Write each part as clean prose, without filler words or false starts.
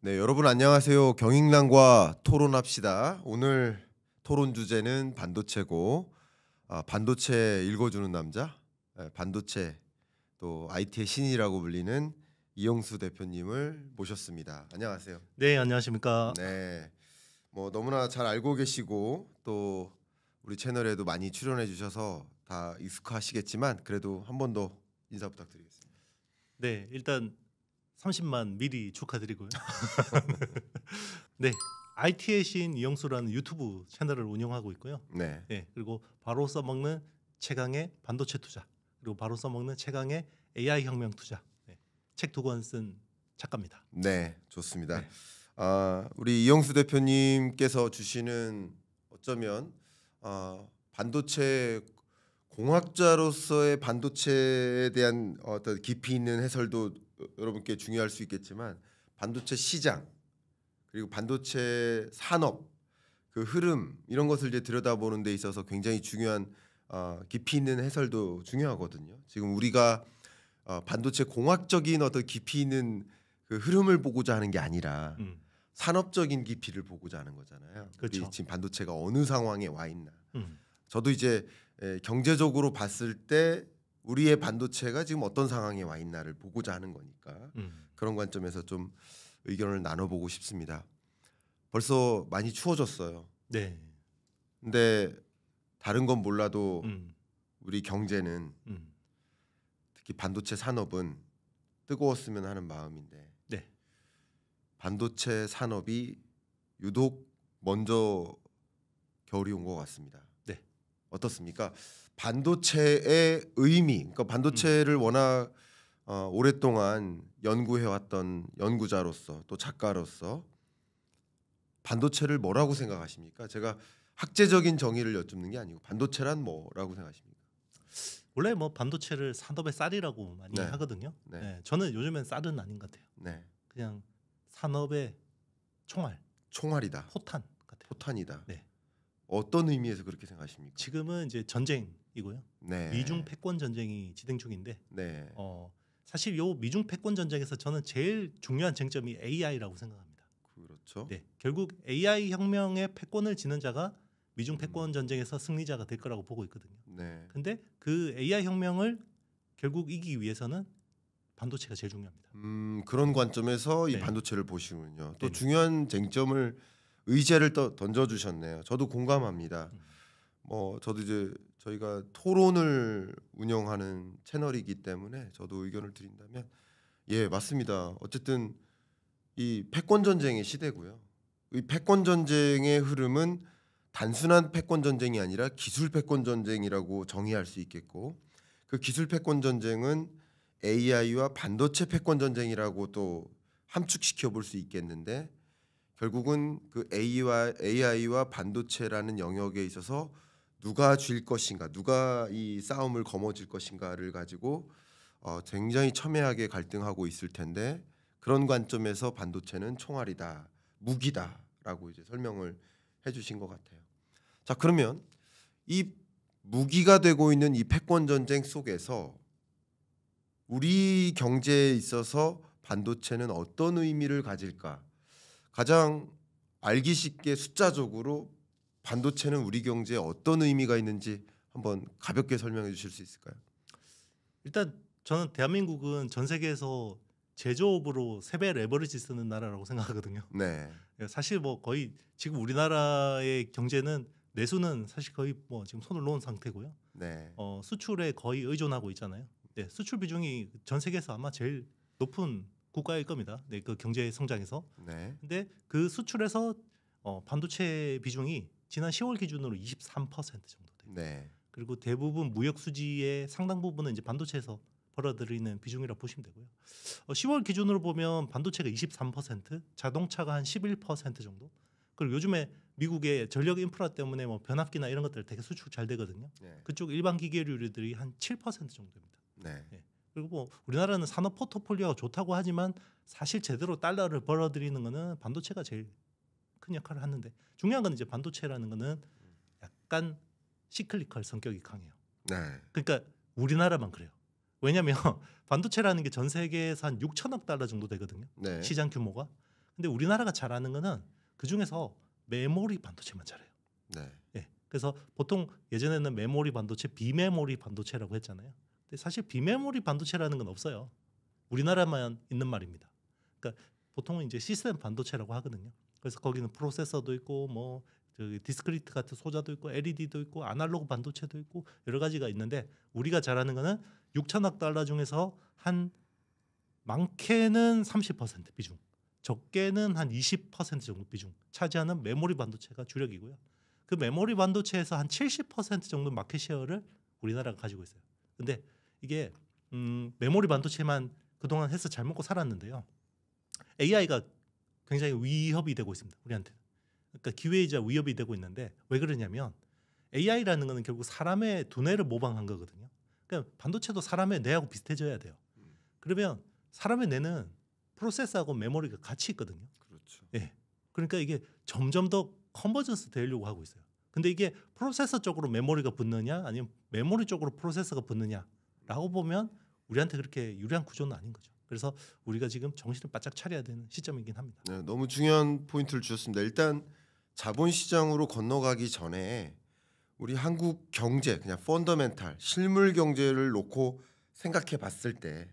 네, 여러분 안녕하세요. 경익남과 토론합시다. 오늘 토론 주제는 반도체고, 반도체 읽어주는 남자, 반도체 또 IT의 신이라고 불리는 이영수 대표님을 모셨습니다. 안녕하세요. 네, 안녕하십니까. 네, 뭐 너무나 잘 알고 계시고 또 우리 채널에도 많이 출연해 주셔서 다 익숙하시겠지만 그래도 한 번 더 인사 부탁드리겠습니다. 네, 일단 30만 미리 축하드리고요. 네, IT의 신 이영수라는 유튜브 채널을 운영하고 있고요. 네, 네, 그리고 바로 써먹는 최강의 반도체 투자, 그리고 바로 써먹는 최강의 AI 혁명 투자. 네, 책 2권 쓴 작가입니다. 네, 좋습니다. 네. 우리 이영수 대표님께서 주시는 어쩌면 반도체 공학자로서의 반도체에 대한 어떤 깊이 있는 해설도 여러분께 중요할 수 있겠지만 반도체 시장 그리고 반도체 산업 그 흐름 이런 것을 이제 들여다보는 데 있어서 굉장히 중요한 깊이 있는 해설도 중요하거든요. 지금 우리가 반도체 공학적인 어떤 깊이 있는 그 흐름을 보고자 하는 게 아니라 산업적인 깊이를 보고자 하는 거잖아요. 그렇죠. 우리 지금 반도체가 어느 상황에 와 있나. 음, 저도 이제 경제적으로 봤을 때 우리의 반도체가 지금 어떤 상황에 와 있나를 보고자 하는 거니까 그런 관점에서 좀 의견을 나눠보고 싶습니다. 벌써 많이 추워졌어요. 네. 근데 다른 건 몰라도 음, 우리 경제는 음, 특히 반도체 산업은 뜨거웠으면 하는 마음인데 네. 반도체 산업이 유독 먼저 겨울이 온 것 같습니다. 네. 어떻습니까? 반도체의 의미, 그러니까 반도체를 워낙 오랫동안 연구해왔던 연구자로서 또 작가로서 반도체를 뭐라고 생각하십니까? 제가 학제적인 정의를 여쭙는 게 아니고 반도체란 뭐라고 생각하십니까? 원래 뭐 반도체를 산업의 쌀이라고 많이 네. 하거든요. 네. 네, 저는 요즘엔 쌀은 아닌 것 같아요. 네, 그냥 산업의 총알, 총알이다, 포탄 같아요. 포탄이다. 네. 어떤 의미에서 그렇게 생각하십니까? 지금은 이제 전쟁이고요. 네, 미중 패권 전쟁이 진행 중인데 네, 사실 요 미중 패권 전쟁에서 저는 제일 중요한 쟁점이 AI라고 생각합니다. 그렇죠. 네, 결국 AI 혁명의 패권을 지는 자가 미중 패권 전쟁에서 승리자가 될 거라고 보고 있거든요. 네, 근데 그 AI 혁명을 결국 이기기 위해서는 반도체가 제일 중요합니다. 그런 관점에서 이 네. 반도체를 보시군요. 또 네네. 중요한 쟁점을 의제를 또 던져주셨네요. 저도 공감합니다. 뭐 저도 이제 저희가 토론을 운영하는 채널이기 때문에 저도 의견을 드린다면 예 맞습니다. 어쨌든 이 패권 전쟁의 시대고요. 이 패권 전쟁의 흐름은 단순한 패권 전쟁이 아니라 기술 패권 전쟁이라고 정의할 수 있겠고 그 기술 패권 전쟁은 AI와 반도체 패권 전쟁이라고 또 함축시켜 볼 수 있겠는데 결국은 그 AI와 반도체라는 영역에 있어서 누가 질 것인가, 누가 이 싸움을 거머쥘 것인가를 가지고 굉장히 첨예하게 갈등하고 있을 텐데 그런 관점에서 반도체는 총알이다, 무기다라고 이제 설명을 해주신 것 같아요. 자 그러면 이 무기가 되고 있는 이 패권 전쟁 속에서 우리 경제에 있어서 반도체는 어떤 의미를 가질까? 가장 알기 쉽게 숫자적으로 반도체는 우리 경제에 어떤 의미가 있는지 한번 가볍게 설명해 주실 수 있을까요? 일단 저는 대한민국은 전 세계에서 제조업으로 3배 레버리지 쓰는 나라라고 생각하거든요. 네, 사실 뭐 거의 지금 우리나라의 경제는 내수는 사실 거의 뭐 지금 손을 놓은 상태고요. 네, 수출에 거의 의존하고 있잖아요. 네, 수출 비중이 전 세계에서 아마 제일 높은 국가일 겁니다. 네, 그 경제 성장에서. 네, 근데 그 수출에서 반도체 비중이 지난 10월 기준으로 23% 정도 돼요. 네, 그리고 대부분 무역 수지의 상당 부분은 이제 반도체에서 벌어들이는 비중이라 보시면 되고요. 10월 기준으로 보면 반도체가 23%, 자동차가 한 11% 정도. 그리고 요즘에 미국의 전력 인프라 때문에 뭐 변압기나 이런 것들 되게 수출 잘 되거든요. 네, 그쪽 일반 기계류들이 한 7% 정도입니다. 네, 그리고 뭐 우리나라는 산업 포트폴리오가 좋다고 하지만 사실 제대로 달러를 벌어들이는 거는 반도체가 제일 큰 역할을 하는데 중요한 건 이제 반도체라는 거는 약간 시클리컬 성격이 강해요. 네, 그러니까 우리나라만 그래요. 왜냐하면 반도체라는 게 전 세계에서 한 6천억 달러 정도 되거든요. 네, 시장 규모가. 근데 우리나라가 잘하는 거는 그 중에서 메모리 반도체만 잘해요. 네. 예. 그래서 보통 예전에는 메모리 반도체, 비메모리 반도체라고 했잖아요. 근데 사실 비메모리 반도체라는 건 없어요. 우리나라만 있는 말입니다. 그러니까 보통은 이제 시스템 반도체라고 하거든요. 그래서 거기는 프로세서도 있고 뭐 저기 디스크리트 같은 소자도 있고 LED도 있고 아날로그 반도체도 있고 여러 가지가 있는데 우리가 잘하는 거는 6천억 달러 중에서 한 많게는 30% 비중, 적게는 한 20% 정도 비중 차지하는 메모리 반도체가 주력이고요. 그 메모리 반도체에서 한 70% 정도 마켓 셰어를 우리나라가 가지고 있어요. 근데 이게 메모리 반도체만 그동안 해서 잘 먹고 살았는데요. AI가 굉장히 위협이 되고 있습니다. 우리한테. 그러니까 기회이자 위협이 되고 있는데 왜 그러냐면 AI라는 거는 결국 사람의 두뇌를 모방한 거거든요. 그러니까 반도체도 사람의 뇌하고 비슷해져야 돼요. 그러면 사람의 뇌는 프로세서하고 메모리가 같이 있거든요. 그렇죠. 예. 그러니까 이게 점점 더 컨버전스 되려고 하고 있어요. 근데 이게 프로세서 쪽으로 메모리가 붙느냐 아니면 메모리 쪽으로 프로세서가 붙느냐라고 보면 우리한테 그렇게 유리한 구조는 아닌 거죠. 그래서 우리가 지금 정신을 바짝 차려야 되는 시점이긴 합니다. 네, 너무 중요한 포인트를 주셨습니다. 일단 자본시장으로 건너가기 전에 우리 한국 경제 그냥 펀더멘탈 실물 경제를 놓고 생각해 봤을 때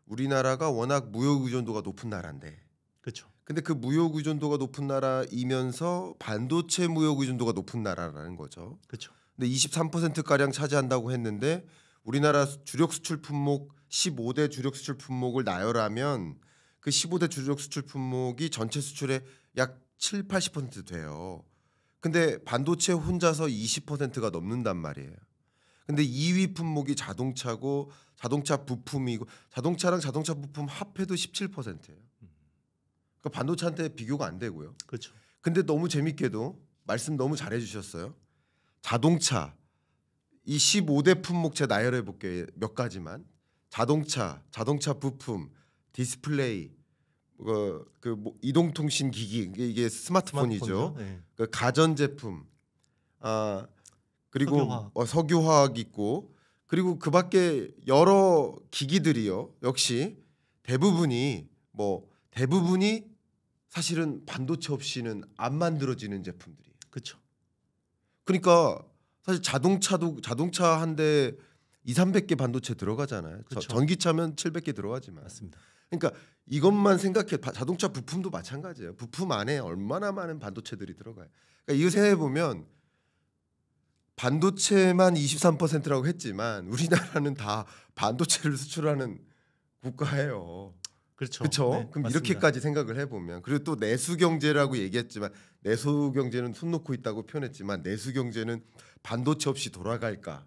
우리나라가 워낙 무역 의존도가 높은 나라인데 그렇죠. 근데 그 무역 의존도가 높은 나라이면서 반도체 무역 의존도가 높은 나라라는 거죠. 그렇죠. 근데 23% 가량 차지한다고 했는데 우리나라 주력 수출 품목 15대 주력 수출 품목을 나열하면 그 15대 주력 수출 품목이 전체 수출의 약 7, 80% 돼요. 근데 반도체 혼자서 20%가 넘는단 말이에요. 근데 2위 품목이 자동차고 자동차 부품이고 자동차랑 자동차 부품 합해도 17%예요. 그러니까 반도체한테 비교가 안 되고요. 그렇죠. 근데 너무 재밌게도 말씀 너무 잘해 주셨어요. 자동차 이 15대 품목 제가 나열해 볼게요. 몇 가지만. 자동차 부품, 디스플레이, 뭐 이동통신 기기 이게 스마트폰이죠. 스마트폰이죠. 네. 그 가전제품, 그리고 석유화학. 석유화학 있고 그리고 그밖에 여러 기기들이요. 역시 대부분이 사실은 반도체 없이는 안 만들어지는 제품들이에요. 그렇죠. 그러니까 사실 자동차 한 대 2,300개 반도체 들어가잖아요. 그쵸. 전기차면 700개 들어가지만. 맞습니다. 그러니까 이것만 생각해 자동차 부품도 마찬가지예요. 부품 안에 얼마나 많은 반도체들이 들어가요. 그러니까 이거 생각해 보면 반도체만 23%라고 했지만 우리나라는 다 반도체를 수출하는 국가예요. 그렇죠. 그렇죠. 네, 그럼 맞습니다. 이렇게까지 생각을 해보면 그리고 또 내수 경제라고 얘기했지만 내수 경제는 손 놓고 있다고 표현했지만 내수 경제는 반도체 없이 돌아갈까?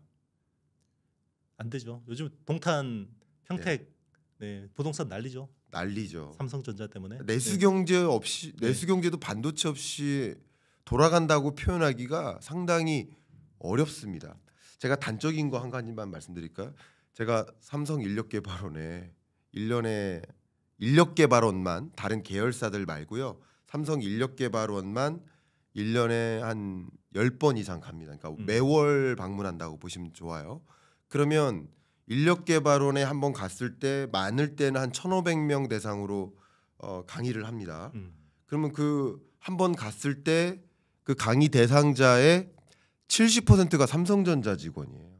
안 되죠. 요즘 동탄, 평택 네, 부동산 난리죠. 난리죠. 삼성전자 때문에. 내수 네. 경제 없이 네. 내수 경제도 반도체 없이 돌아간다고 표현하기가 상당히 어렵습니다. 제가 단적인 거 한 가지만 말씀드릴까요? 제가 삼성 인력 개발원에 1년에 인력 개발원만 다른 계열사들 말고요. 삼성 인력 개발원만 1년에 한 10번 이상 갑니다. 그러니까 매월 방문한다고 보시면 좋아요. 그러면 인력 개발원에 한번 갔을 때 많을 때는 한 1,500명 대상으로 강의를 합니다. 그러면 그 한 번 갔을 때 그 강의 대상자의 70%가 삼성전자 직원이에요.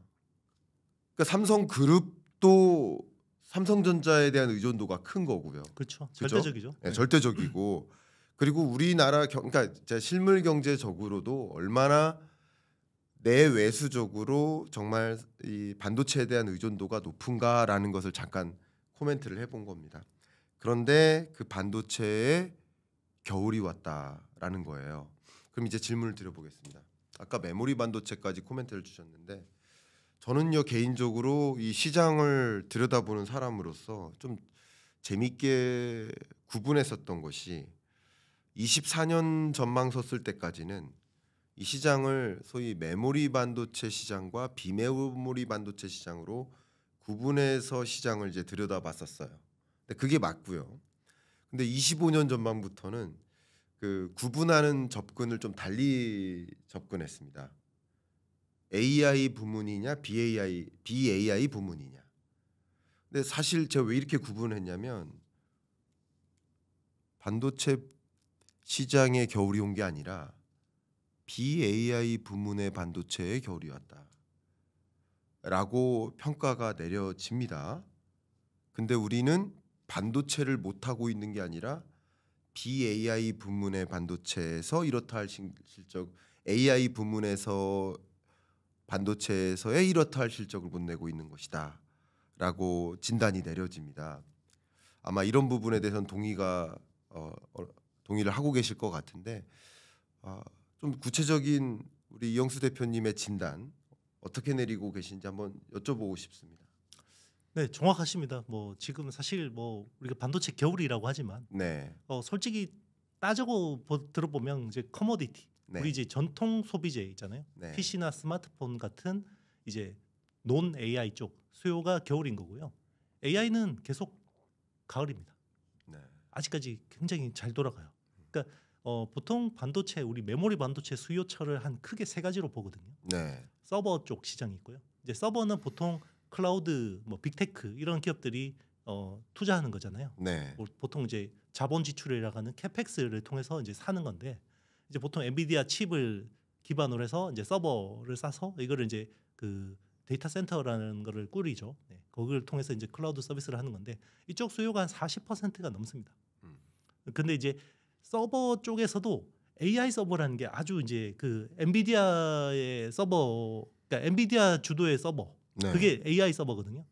그러니까 삼성그룹도 삼성전자에 대한 의존도가 큰 거고요. 그렇죠. 그죠? 절대적이죠. 네, 절대적이고 그리고 우리나라 그러니까 실물 경제적으로도 얼마나 내외수적으로 정말 이 반도체에 대한 의존도가 높은가라는 것을 잠깐 코멘트를 해본 겁니다. 그런데 그 반도체에 겨울이 왔다라는 거예요. 그럼 이제 질문을 드려보겠습니다. 아까 메모리 반도체까지 코멘트를 주셨는데 저는요 개인적으로 이 시장을 들여다보는 사람으로서 좀 재밌게 구분했었던 것이 24년 전망 섰을 때까지는 이 시장을 소위 메모리 반도체 시장과 비메모리 반도체 시장으로 구분해서 시장을 이제 들여다봤었어요. 근데 그게 맞고요. 근데 25년 전망부터는 그 구분하는 접근을 좀 달리 접근했습니다. AI 부문이냐 BAI 부문이냐. 근데 사실 제가 왜 이렇게 구분했냐면 반도체 시장에 겨울이 온 게 아니라 BAI 부문의 반도체에 겨울이 왔다라고 평가가 내려집니다. 근데 우리는 반도체를 못하고 있는 게 아니라 BAI 부문의 반도체에서 이렇다 할 실적, AI 부문에서 반도체에서의 이렇다 할 실적을 못 내고 있는 것이다 라고 진단이 내려집니다. 아마 이런 부분에 대해서는 동의를 하고 계실 것 같은데 좀 구체적인 우리 이영수 대표님의 진단 어떻게 내리고 계신지 한번 여쭤보고 싶습니다. 네, 정확하십니다. 뭐 지금 사실 뭐 우리가 반도체 겨울이라고 하지만 네, 솔직히 따지고 들어보면 이제 커머디티, 네, 우리 이제 전통 소비재 있잖아요. 네, PC나 스마트폰 같은 이제 논 AI 쪽 수요가 겨울인 거고요. AI는 계속 가을입니다. 네, 아직까지 굉장히 잘 돌아가요. 그러니까 보통 반도체, 우리 메모리 반도체 수요처를 한 크게 세 가지로 보거든요. 네, 서버 쪽 시장이 있고요. 이제 서버는 보통 클라우드, 뭐 빅테크 이런 기업들이 투자하는 거잖아요. 네, 보통 이제 자본 지출이라고 하는 캐펙스를 통해서 이제 사는 건데, 이제 보통 엔비디아 칩을 기반으로 해서 이제 서버를 싸서 이거를 이제 그 데이터 센터라는 거를 꾸리죠. 네, 거기를 통해서 이제 클라우드 서비스를 하는 건데 이쪽 수요가 한 40%가 넘습니다. 근데 이제 서버 쪽에서도 AI 서버라는 게 아주 이제 그 엔비디아의 서버, 그러니까 엔비디아 주도의 서버, 네, 그게 AI 서버거든요.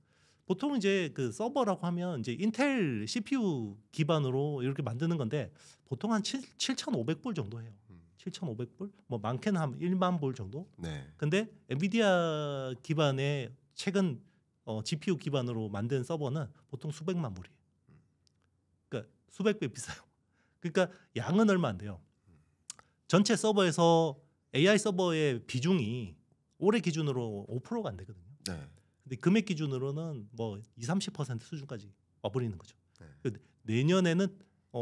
보통 이제 그 서버라고 하면 이제 인텔 CPU 기반으로 이렇게 만드는 건데 보통 한 7,500불 정도 해요. 7,500불? 뭐 많게는 한 1만 불 정도. 네, 근데 엔비디아 기반의 최근 GPU 기반으로 만든 서버는 보통 수백만 불이에요. 그러니까 수백 배 비싸요. 그러니까 양은 얼마 안 돼요. 전체 서버에서 AI 서버의 비중이 올해 기준으로 5%가 안 되거든요. 네, 근데 금액 기준으로는 뭐 20-30% 수준까지 와버리는 거죠. 네. 근데 내년에는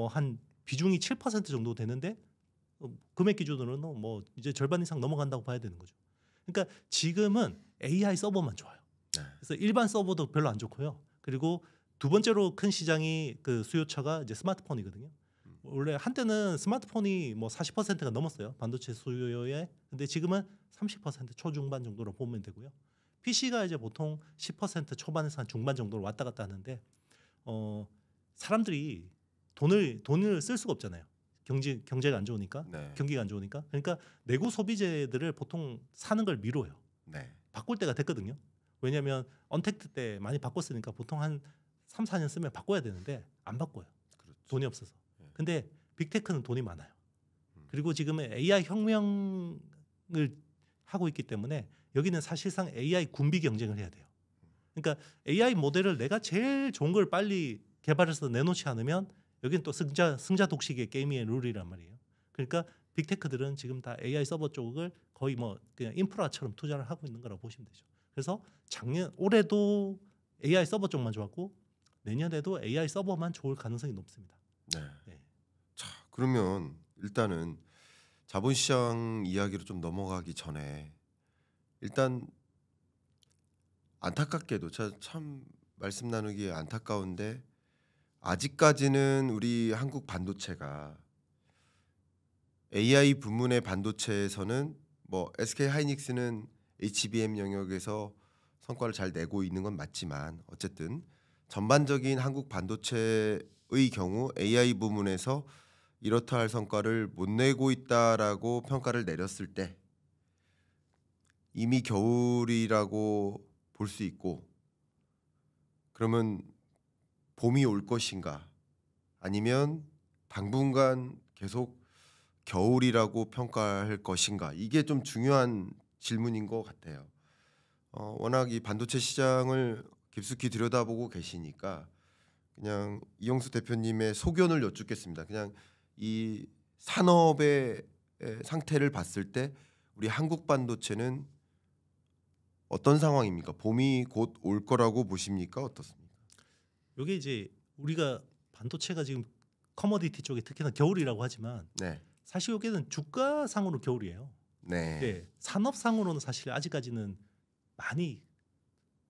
한 비중이 7% 정도 되는데 금액 기준으로는 뭐 이제 절반 이상 넘어간다고 봐야 되는 거죠. 그러니까 지금은 AI 서버만 좋아요. 네. 그래서 일반 서버도 별로 안 좋고요. 그리고 두 번째로 큰 시장이 그 수요처가 이제 스마트폰이거든요. 원래 한때는 스마트폰이 뭐 40%가 넘었어요. 반도체 수요에. 근데 지금은 30% 초중반 정도로 보면 되고요. PC가 이제 보통 10% 초반에서 한 중반 정도로 왔다 갔다 하는데 사람들이 돈을 쓸 수가 없잖아요. 경제가 안 좋으니까, 네. 경기가 안 좋으니까. 그러니까 내구 소비재들을 보통 사는 걸 미뤄요. 네. 바꿀 때가 됐거든요. 왜냐하면 언택트 때 많이 바꿨으니까 보통 한 3, 4년 쓰면 바꿔야 되는데 안 바꿔요. 그렇죠. 돈이 없어서. 네. 근데 빅테크는 돈이 많아요. 그리고 지금은 AI 혁명을 하고 있기 때문에 여기는 사실상 AI 군비 경쟁을 해야 돼요. 그러니까 AI 모델을 내가 제일 좋은 걸 빨리 개발해서 내놓지 않으면 여기는 또 승자 독식의 게임의 룰이란 말이에요. 그러니까 빅테크들은 지금 다 AI 서버 쪽을 거의 뭐 그냥 인프라처럼 투자를 하고 있는 거라고 보시면 되죠. 그래서 올해도 AI 서버 쪽만 좋았고 내년에도 AI 서버만 좋을 가능성이 높습니다. 네. 네. 자, 그러면 일단은 자본시장 이야기로 좀 넘어가기 전에 일단 안타깝게도 참 말씀 나누기에 안타까운데 아직까지는 우리 한국 반도체가 AI 부문의 반도체에서는 뭐 SK 하이닉스는 HBM 영역에서 성과를 잘 내고 있는 건 맞지만 어쨌든 전반적인 한국 반도체의 경우 AI 부문에서 이렇다 할 성과를 못 내고 있다라고 평가를 내렸을 때 이미 겨울이라고 볼 수 있고 그러면 봄이 올 것인가 아니면 당분간 계속 겨울이라고 평가할 것인가 이게 좀 중요한 질문인 것 같아요. 워낙 이 반도체 시장을 깊숙이 들여다보고 계시니까 그냥 이영수 대표님의 소견을 여쭙겠습니다. 그냥 이 산업의 상태를 봤을 때 우리 한국 반도체는 어떤 상황입니까? 봄이 곧 올 거라고 보십니까? 어떻습니까? 이게 이제 우리가 반도체가 지금 커머디티 쪽에 특히나 겨울이라고 하지만 네, 사실 여기는 주가상으로 겨울이에요. 네, 네, 산업상으로는 사실 아직까지는 많이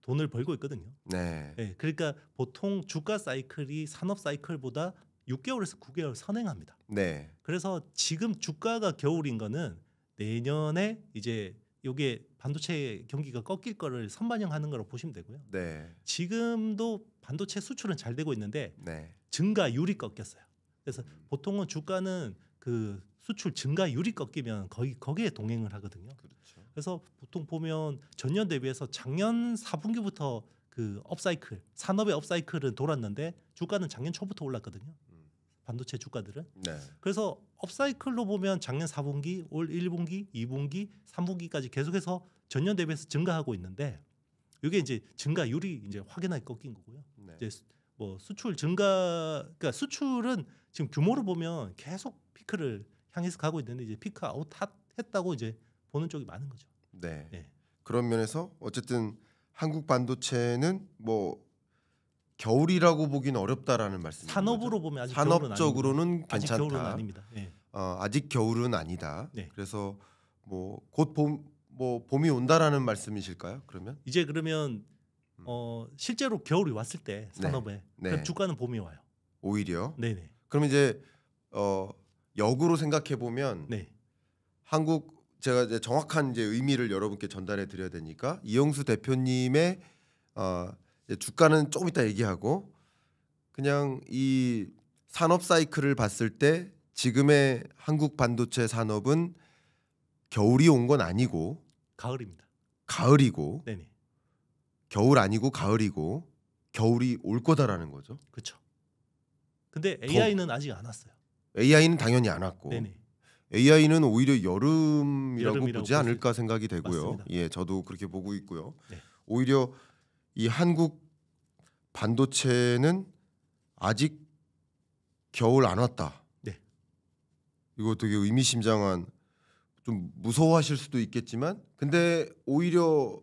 돈을 벌고 있거든요. 네, 네, 그러니까 보통 주가 사이클이 산업 사이클보다 6개월에서 9개월 선행합니다. 네. 그래서 지금 주가가 겨울인 거는 내년에 이제 요게 반도체 경기가 꺾일 거를 선반영하는 거로 보시면 되고요. 네. 지금도 반도체 수출은 잘 되고 있는데 네. 증가율이 꺾였어요. 그래서 보통은 주가는 그 수출 증가율이 꺾이면 거의 거기에 동행을 하거든요. 그렇죠. 그래서 보통 보면 전년 대비해서 작년 4분기부터 그 업사이클, 산업의 업사이클은 돌았는데 주가는 작년 초부터 올랐거든요. 반도체 주가들은. 네. 그래서 업사이클로 보면 작년 4분기, 올 1분기, 2분기, 3분기까지 계속해서 전년 대비해서 증가하고 있는데 이게 이제 증가율이 이제 확연하게 꺾인 거고요. 네. 이제 뭐 수출 증가, 그러니까 수출은 지금 규모로 보면 계속 피크를 향해서 가고 있는데 이제 피크 아웃 했다고 이제 보는 쪽이 많은 거죠. 네. 네. 그런 면에서 어쨌든 한국 반도체는 뭐 겨울이라고 보기는 어렵다라는 말씀이죠. 산업으로 보면 아직 산업적으로는 아직 괜찮다. 겨울은 아닙니다. 네. 아직 겨울은 아니다. 네. 그래서 뭐 곧 봄이 온다라는 말씀이실까요? 그러면 이제 그러면 실제로 겨울이 왔을 때 산업에 네. 그럼 주가는 봄이 와요. 오히려. 네네. 그럼 이제 역으로 생각해 보면 네. 한국 제가 이제 정확한 이제 의미를 여러분께 전달해 드려야 되니까 이영수 대표님의 이제 주가는 조금 이따 얘기하고 그냥 이 산업 사이클을 봤을 때 지금의 한국 반도체 산업은 겨울이 온 건 아니고 가을입니다. 가을이고 네네. 겨울 아니고 가을이고 겨울이 올 거다라는 거죠. 그렇죠. 근데 AI는 아직 안 왔어요. AI는 당연히 안 왔고 네네. AI는 오히려 여름이라고 여름이라고 보지 볼 않을까 생각이 되고요. 맞습니다. 예, 저도 그렇게 보고 있고요. 네. 오히려 이 한국 반도체는 아직 겨울 안 왔다. 네. 이거 되게 의미심장한, 좀 무서워하실 수도 있겠지만 근데 오히려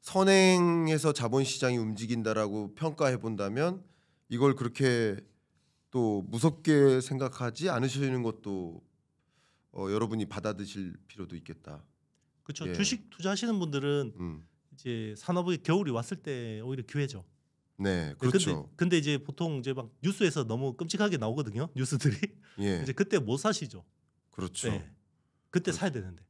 선행해서 자본시장이 움직인다라고 평가해 본다면 이걸 그렇게 또 무섭게 생각하지 않으시는 것도 여러분이 받아드실 필요도 있겠다. 그렇죠. 예. 주식 투자하시는 분들은 이제 산업의 겨울이 왔을 때 오히려 기회죠. 네, 그렇죠. 근데 이제 보통 이제 막 뉴스에서 너무 끔찍하게 나오거든요. 뉴스들이. 예, 이제 그때 못 사시죠. 그렇죠. 네. 그때 사야 되는데.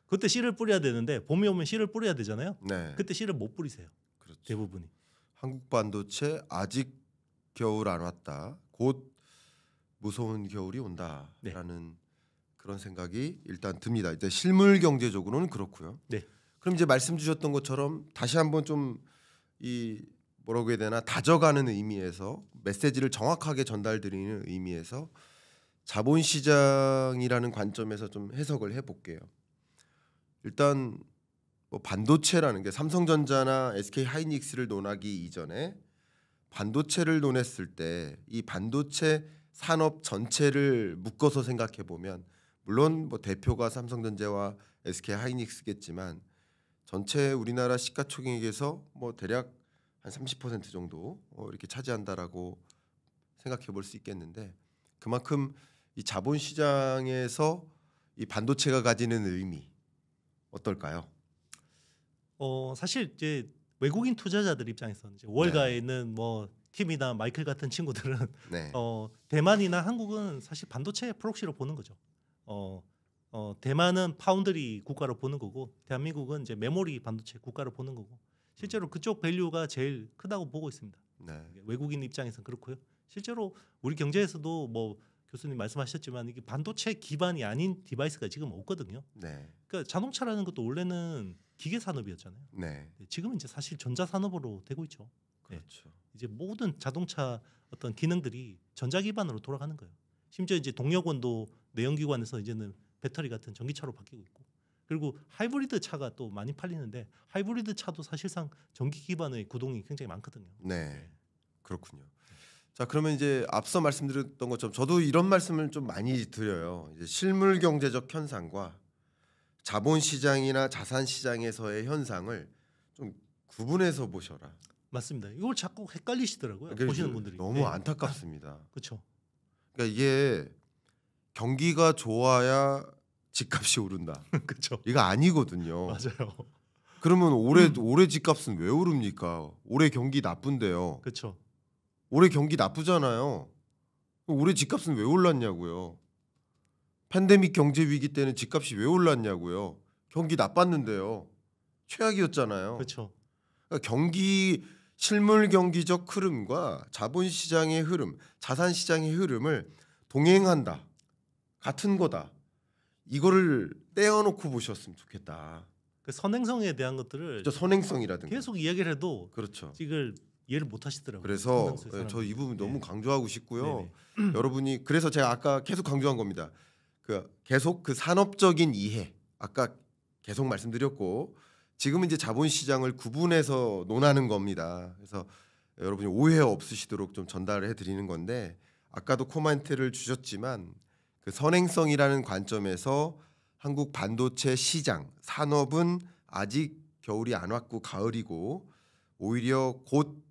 그때 씨를 뿌려야 되는데 봄이 오면 씨를 뿌려야 되잖아요. 네, 그때 씨를 못 뿌리세요. 그렇죠. 대부분이. 한국 반도체 아직 겨울 안 왔다. 곧 무서운 겨울이 온다라는 그런 생각이 일단 듭니다. 이제 실물 경제적으로는 그렇고요. 네. 그럼 이제 말씀 주셨던 것처럼 다시 한번 좀 이 뭐라고 해야 되나 다져가는 의미에서 메시지를 정확하게 전달드리는 의미에서 자본시장이라는 관점에서 좀 해석을 해볼게요. 일단 뭐 반도체라는 게 삼성전자나 SK 하이닉스를 논하기 이전에 반도체를 논했을 때 이 반도체 산업 전체를 묶어서 생각해 보면 물론 뭐 대표가 삼성전자와 SK 하이닉스겠지만 전체 우리나라 시가총액에서 뭐 대략 한 30% 정도 이렇게 차지한다라고 생각해 볼 수 있겠는데 그만큼 이 자본시장에서 이 반도체가 가지는 의미 어떨까요? 사실 이제 외국인 투자자들 입장에서는 이제 월가에 있는 뭐 팀이나 마이클 같은 친구들은 네. 대만이나 한국은 사실 반도체 프록시로 보는 거죠. 대만은 파운드리 국가로 보는 거고 대한민국은 이제 메모리 반도체 국가로 보는 거고 실제로 그쪽 밸류가 제일 크다고 보고 있습니다. 네. 외국인 입장에서는 그렇고요. 실제로 우리 경제에서도 뭐 교수님 말씀하셨지만 이게 반도체 기반이 아닌 디바이스가 지금 없거든요. 네. 그러니까 자동차라는 것도 원래는 기계 산업이었잖아요. 네. 지금은 이제 사실 전자 산업으로 되고 있죠. 그렇죠. 이제 모든 자동차 어떤 기능들이 전자 기반으로 돌아가는 거예요. 심지어 이제 동력원도 내연기관에서 이제는 배터리 같은 전기차로 바뀌고 있고, 그리고 하이브리드 차가 또 많이 팔리는데 하이브리드 차도 사실상 전기 기반의 구동이 굉장히 많거든요. 네. 그렇군요. 자, 그러면 이제 앞서 말씀드렸던 것처럼 저도 이런 말씀을 좀 많이 드려요. 이제 실물 경제적 현상과 자본 시장이나 자산 시장에서의 현상을 좀 구분해서 보셔라. 맞습니다. 이걸 자꾸 헷갈리시더라고요. 그러니까 보시는 분들이. 너무 안타깝습니다. 그렇죠. 그러니까 이게 경기가 좋아야 집값이 오른다. 그렇죠. 이거 아니거든요. 맞아요. 그러면 올해 집값은 왜 오릅니까? 올해 경기 나쁜데요. 그렇죠. 올해 경기 나쁘잖아요. 올해 집값은 왜 올랐냐고요. 팬데믹 경제 위기 때는 집값이 왜 올랐냐고요. 경기 나빴는데요. 최악이었잖아요. 그렇죠. 그러니까 경기 실물 경기적 흐름과 자본시장의 흐름, 자산시장의 흐름을 동행한다. 같은 거다. 이거를 떼어놓고 보셨으면 좋겠다. 그 선행성에 대한 것들을 저 선행성이라든가. 계속 이야기를 해도 그렇죠. 이걸 이해를 못 하시더라고요. 그래서 상당수의 저 이 부분 사람들이. 너무 네. 강조하고 싶고요. 네네. 여러분이 그래서 제가 아까 계속 강조한 겁니다. 계속 그 산업적인 이해 아까 계속 말씀드렸고 지금은 이제 자본시장을 구분해서 논하는 겁니다. 그래서 여러분이 오해 없으시도록 좀 전달해 드리는 건데 아까도 코멘트를 주셨지만 그 선행성이라는 관점에서 한국 반도체 시장 산업은 아직 겨울이 안 왔고 가을이고 오히려 곧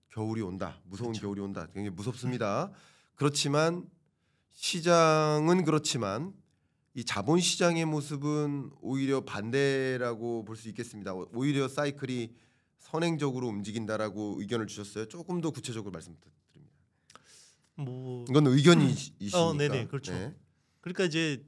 겨울이 온다. 무서운 그렇죠. 겨울이 온다. 굉장히 무섭습니다. 그렇지만 시장은 그렇지만 이 자본 시장의 모습은 오히려 반대라고 볼 수 있겠습니다. 오히려 사이클이 선행적으로 움직인다라고 의견을 주셨어요. 조금 더 구체적으로 말씀드립니다. 뭐 이건 의견이시니까. 네네 그렇죠. 네. 그러니까 이제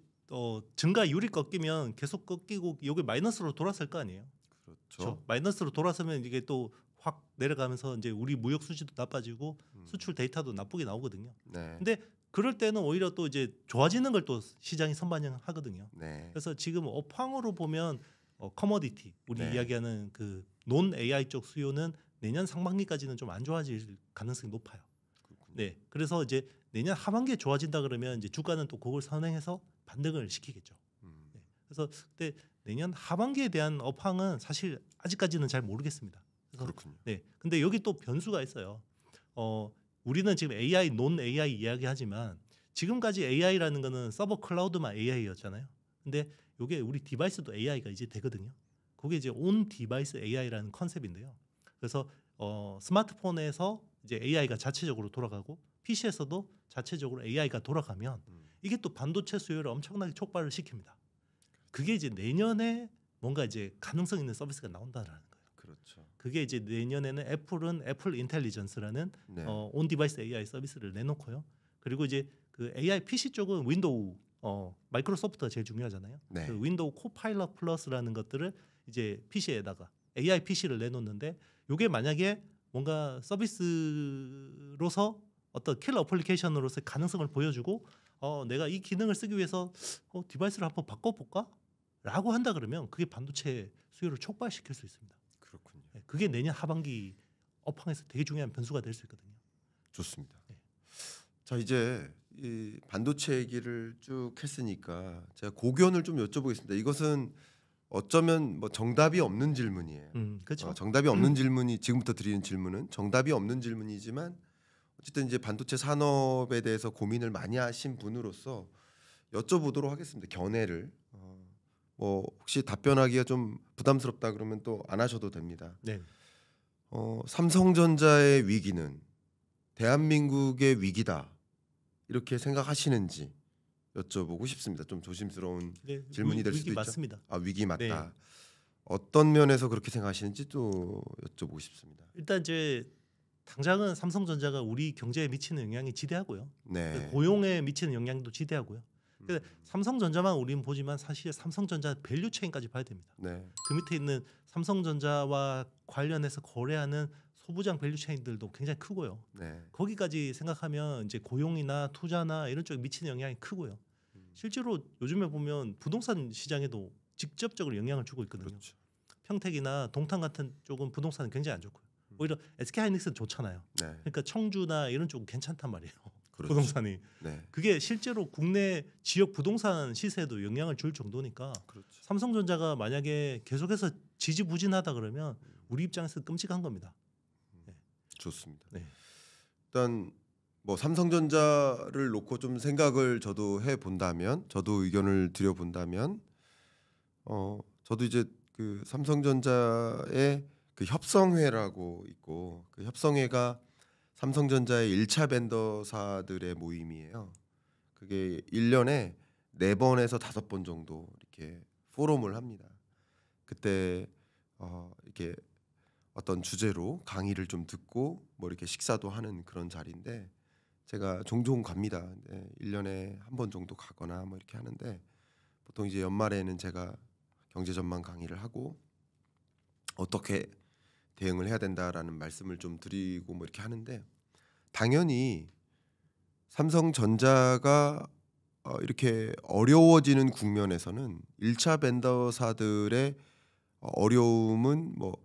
증가율이 꺾이면 계속 꺾이고 여기 마이너스로 돌았을 거 아니에요. 그렇죠. 그렇죠. 마이너스로 돌아서면 이게 또 확 내려가면서 이제 우리 무역 수지도 나빠지고 수출 데이터도 나쁘게 나오거든요. 네. 근데 그럴 때는 오히려 또 이제 좋아지는 걸 또 시장이 선반영하거든요. 네. 그래서 지금 업황으로 보면 커머디티 우리 네. 이야기하는 그 논 AI 쪽 수요는 내년 상반기까지는 좀 안 좋아질 가능성이 높아요. 그렇군요. 네, 그래서 이제 내년 하반기에 좋아진다 그러면 이제 주가는 또 그걸 선행해서 반등을 시키겠죠. 네, 그래서 그때 내년 하반기에 대한 업황은 사실 아직까지는 잘 모르겠습니다. 그래서 그렇군요. 네, 근데 여기 또 변수가 있어요. 우리는 지금 AI, 논 AI 이야기하지만 지금까지 AI라는 거는 서버 클라우드만 AI였잖아요. 근데 이게 우리 디바이스도 AI가 이제 되거든요. 그게 이제 온 디바이스 AI라는 컨셉인데요. 그래서 스마트폰에서 이제 AI가 자체적으로 돌아가고 PC에서도 자체적으로 AI가 돌아가면 이게 또 반도체 수요를 엄청나게 촉발을 시킵니다. 그게 이제 내년에 뭔가 이제 가능성 있는 서비스가 나온다라는 거예요. 그렇죠. 그게 이제 내년에는 애플은 애플 인텔리전스라는 네. 온 디바이스 AI 서비스를 내놓고요. 그리고 이제 그 AI PC 쪽은 윈도우 마이크로소프트가 제일 중요하잖아요. 네. 그 윈도우 코파일럿 플러스라는 것들을 이제 PC에다가 AI PC를 내놓는데 이게 만약에 뭔가 서비스로서 어떤 킬러 어플리케이션으로서의 가능성을 보여주고 내가 이 기능을 쓰기 위해서 디바이스를 한번 바꿔볼까?라고 한다 그러면 그게 반도체 수요를 촉발시킬 수 있습니다. 그렇군요. 네, 그게 내년 하반기 업황에서 되게 중요한 변수가 될 수 있거든요. 좋습니다. 네. 자 이제 이 반도체 얘기를 쭉 했으니까 제가 고견을 좀 여쭤보겠습니다. 이것은 어쩌면 뭐 정답이 없는 질문이에요. 그렇죠. 정답이 없는 질문이 지금부터 드리는 질문은 정답이 없는 질문이지만 어쨌든 이제 반도체 산업에 대해서 고민을 많이 하신 분으로서 여쭤보도록 하겠습니다. 견해를 뭐 혹시 답변하기가 좀 부담스럽다 그러면 또 안 하셔도 됩니다. 네. 삼성전자의 위기는 대한민국의 위기다 이렇게 생각하시는지 여쭤보고 싶습니다. 좀 조심스러운 네, 질문이 될 위기 수도 있죠. 맞습니다. 위기 맞다. 네. 어떤 면에서 그렇게 생각하시는지 또 여쭤보고 싶습니다. 일단 이제 당장은 삼성전자가 우리 경제에 미치는 영향이 지대하고요. 네. 고용에 미치는 영향도 지대하고요. 근데 삼성전자만 우리는 보지만 사실 삼성전자 밸류체인까지 봐야 됩니다. 네. 그 밑에 있는 삼성전자와 관련해서 거래하는 소부장 밸류체인들도 굉장히 크고요. 네. 거기까지 생각하면 이제 고용이나 투자나 이런 쪽에 미치는 영향이 크고요. 실제로 요즘에 보면 부동산 시장에도 직접적으로 영향을 주고 있거든요. 그렇죠. 평택이나 동탄 같은 쪽은 부동산은 굉장히 안 좋고요. 오히려 SK 하이닉스는 좋잖아요. 네. 그러니까 청주나 이런 쪽은 괜찮단 말이에요. 그렇죠. 부동산이. 네. 그게 실제로 국내 지역 부동산 시세에도 영향을 줄 정도니까 그렇죠. 삼성전자가 만약에 계속해서 지지부진하다 그러면 우리 입장에서 끔찍한 겁니다. 좋습니다. 네. 일단 뭐 삼성전자를 놓고 좀 생각을 저도 해 본다면, 저도 의견을 드려 본다면, 저도 이제 그 삼성전자의 그 협성회라고 있고 그 협성회가 삼성전자의 1차 벤더사들의 모임이에요. 그게 1년에 4번에서 5번 정도 이렇게 포럼을 합니다. 그때 이렇게 어떤 주제로 강의를 좀 듣고 뭐 이렇게 식사도 하는 그런 자리인데 제가 종종 갑니다. 네, 1년에 한 번 정도 가거나 뭐 이렇게 하는데 보통 이제 연말에는 제가 경제 전망 강의를 하고 어떻게 대응을 해야 된다라는 말씀을 좀 드리고 뭐 이렇게 하는데 당연히 삼성전자가 이렇게 어려워지는 국면에서는 1차 벤더사들의 어려움은 뭐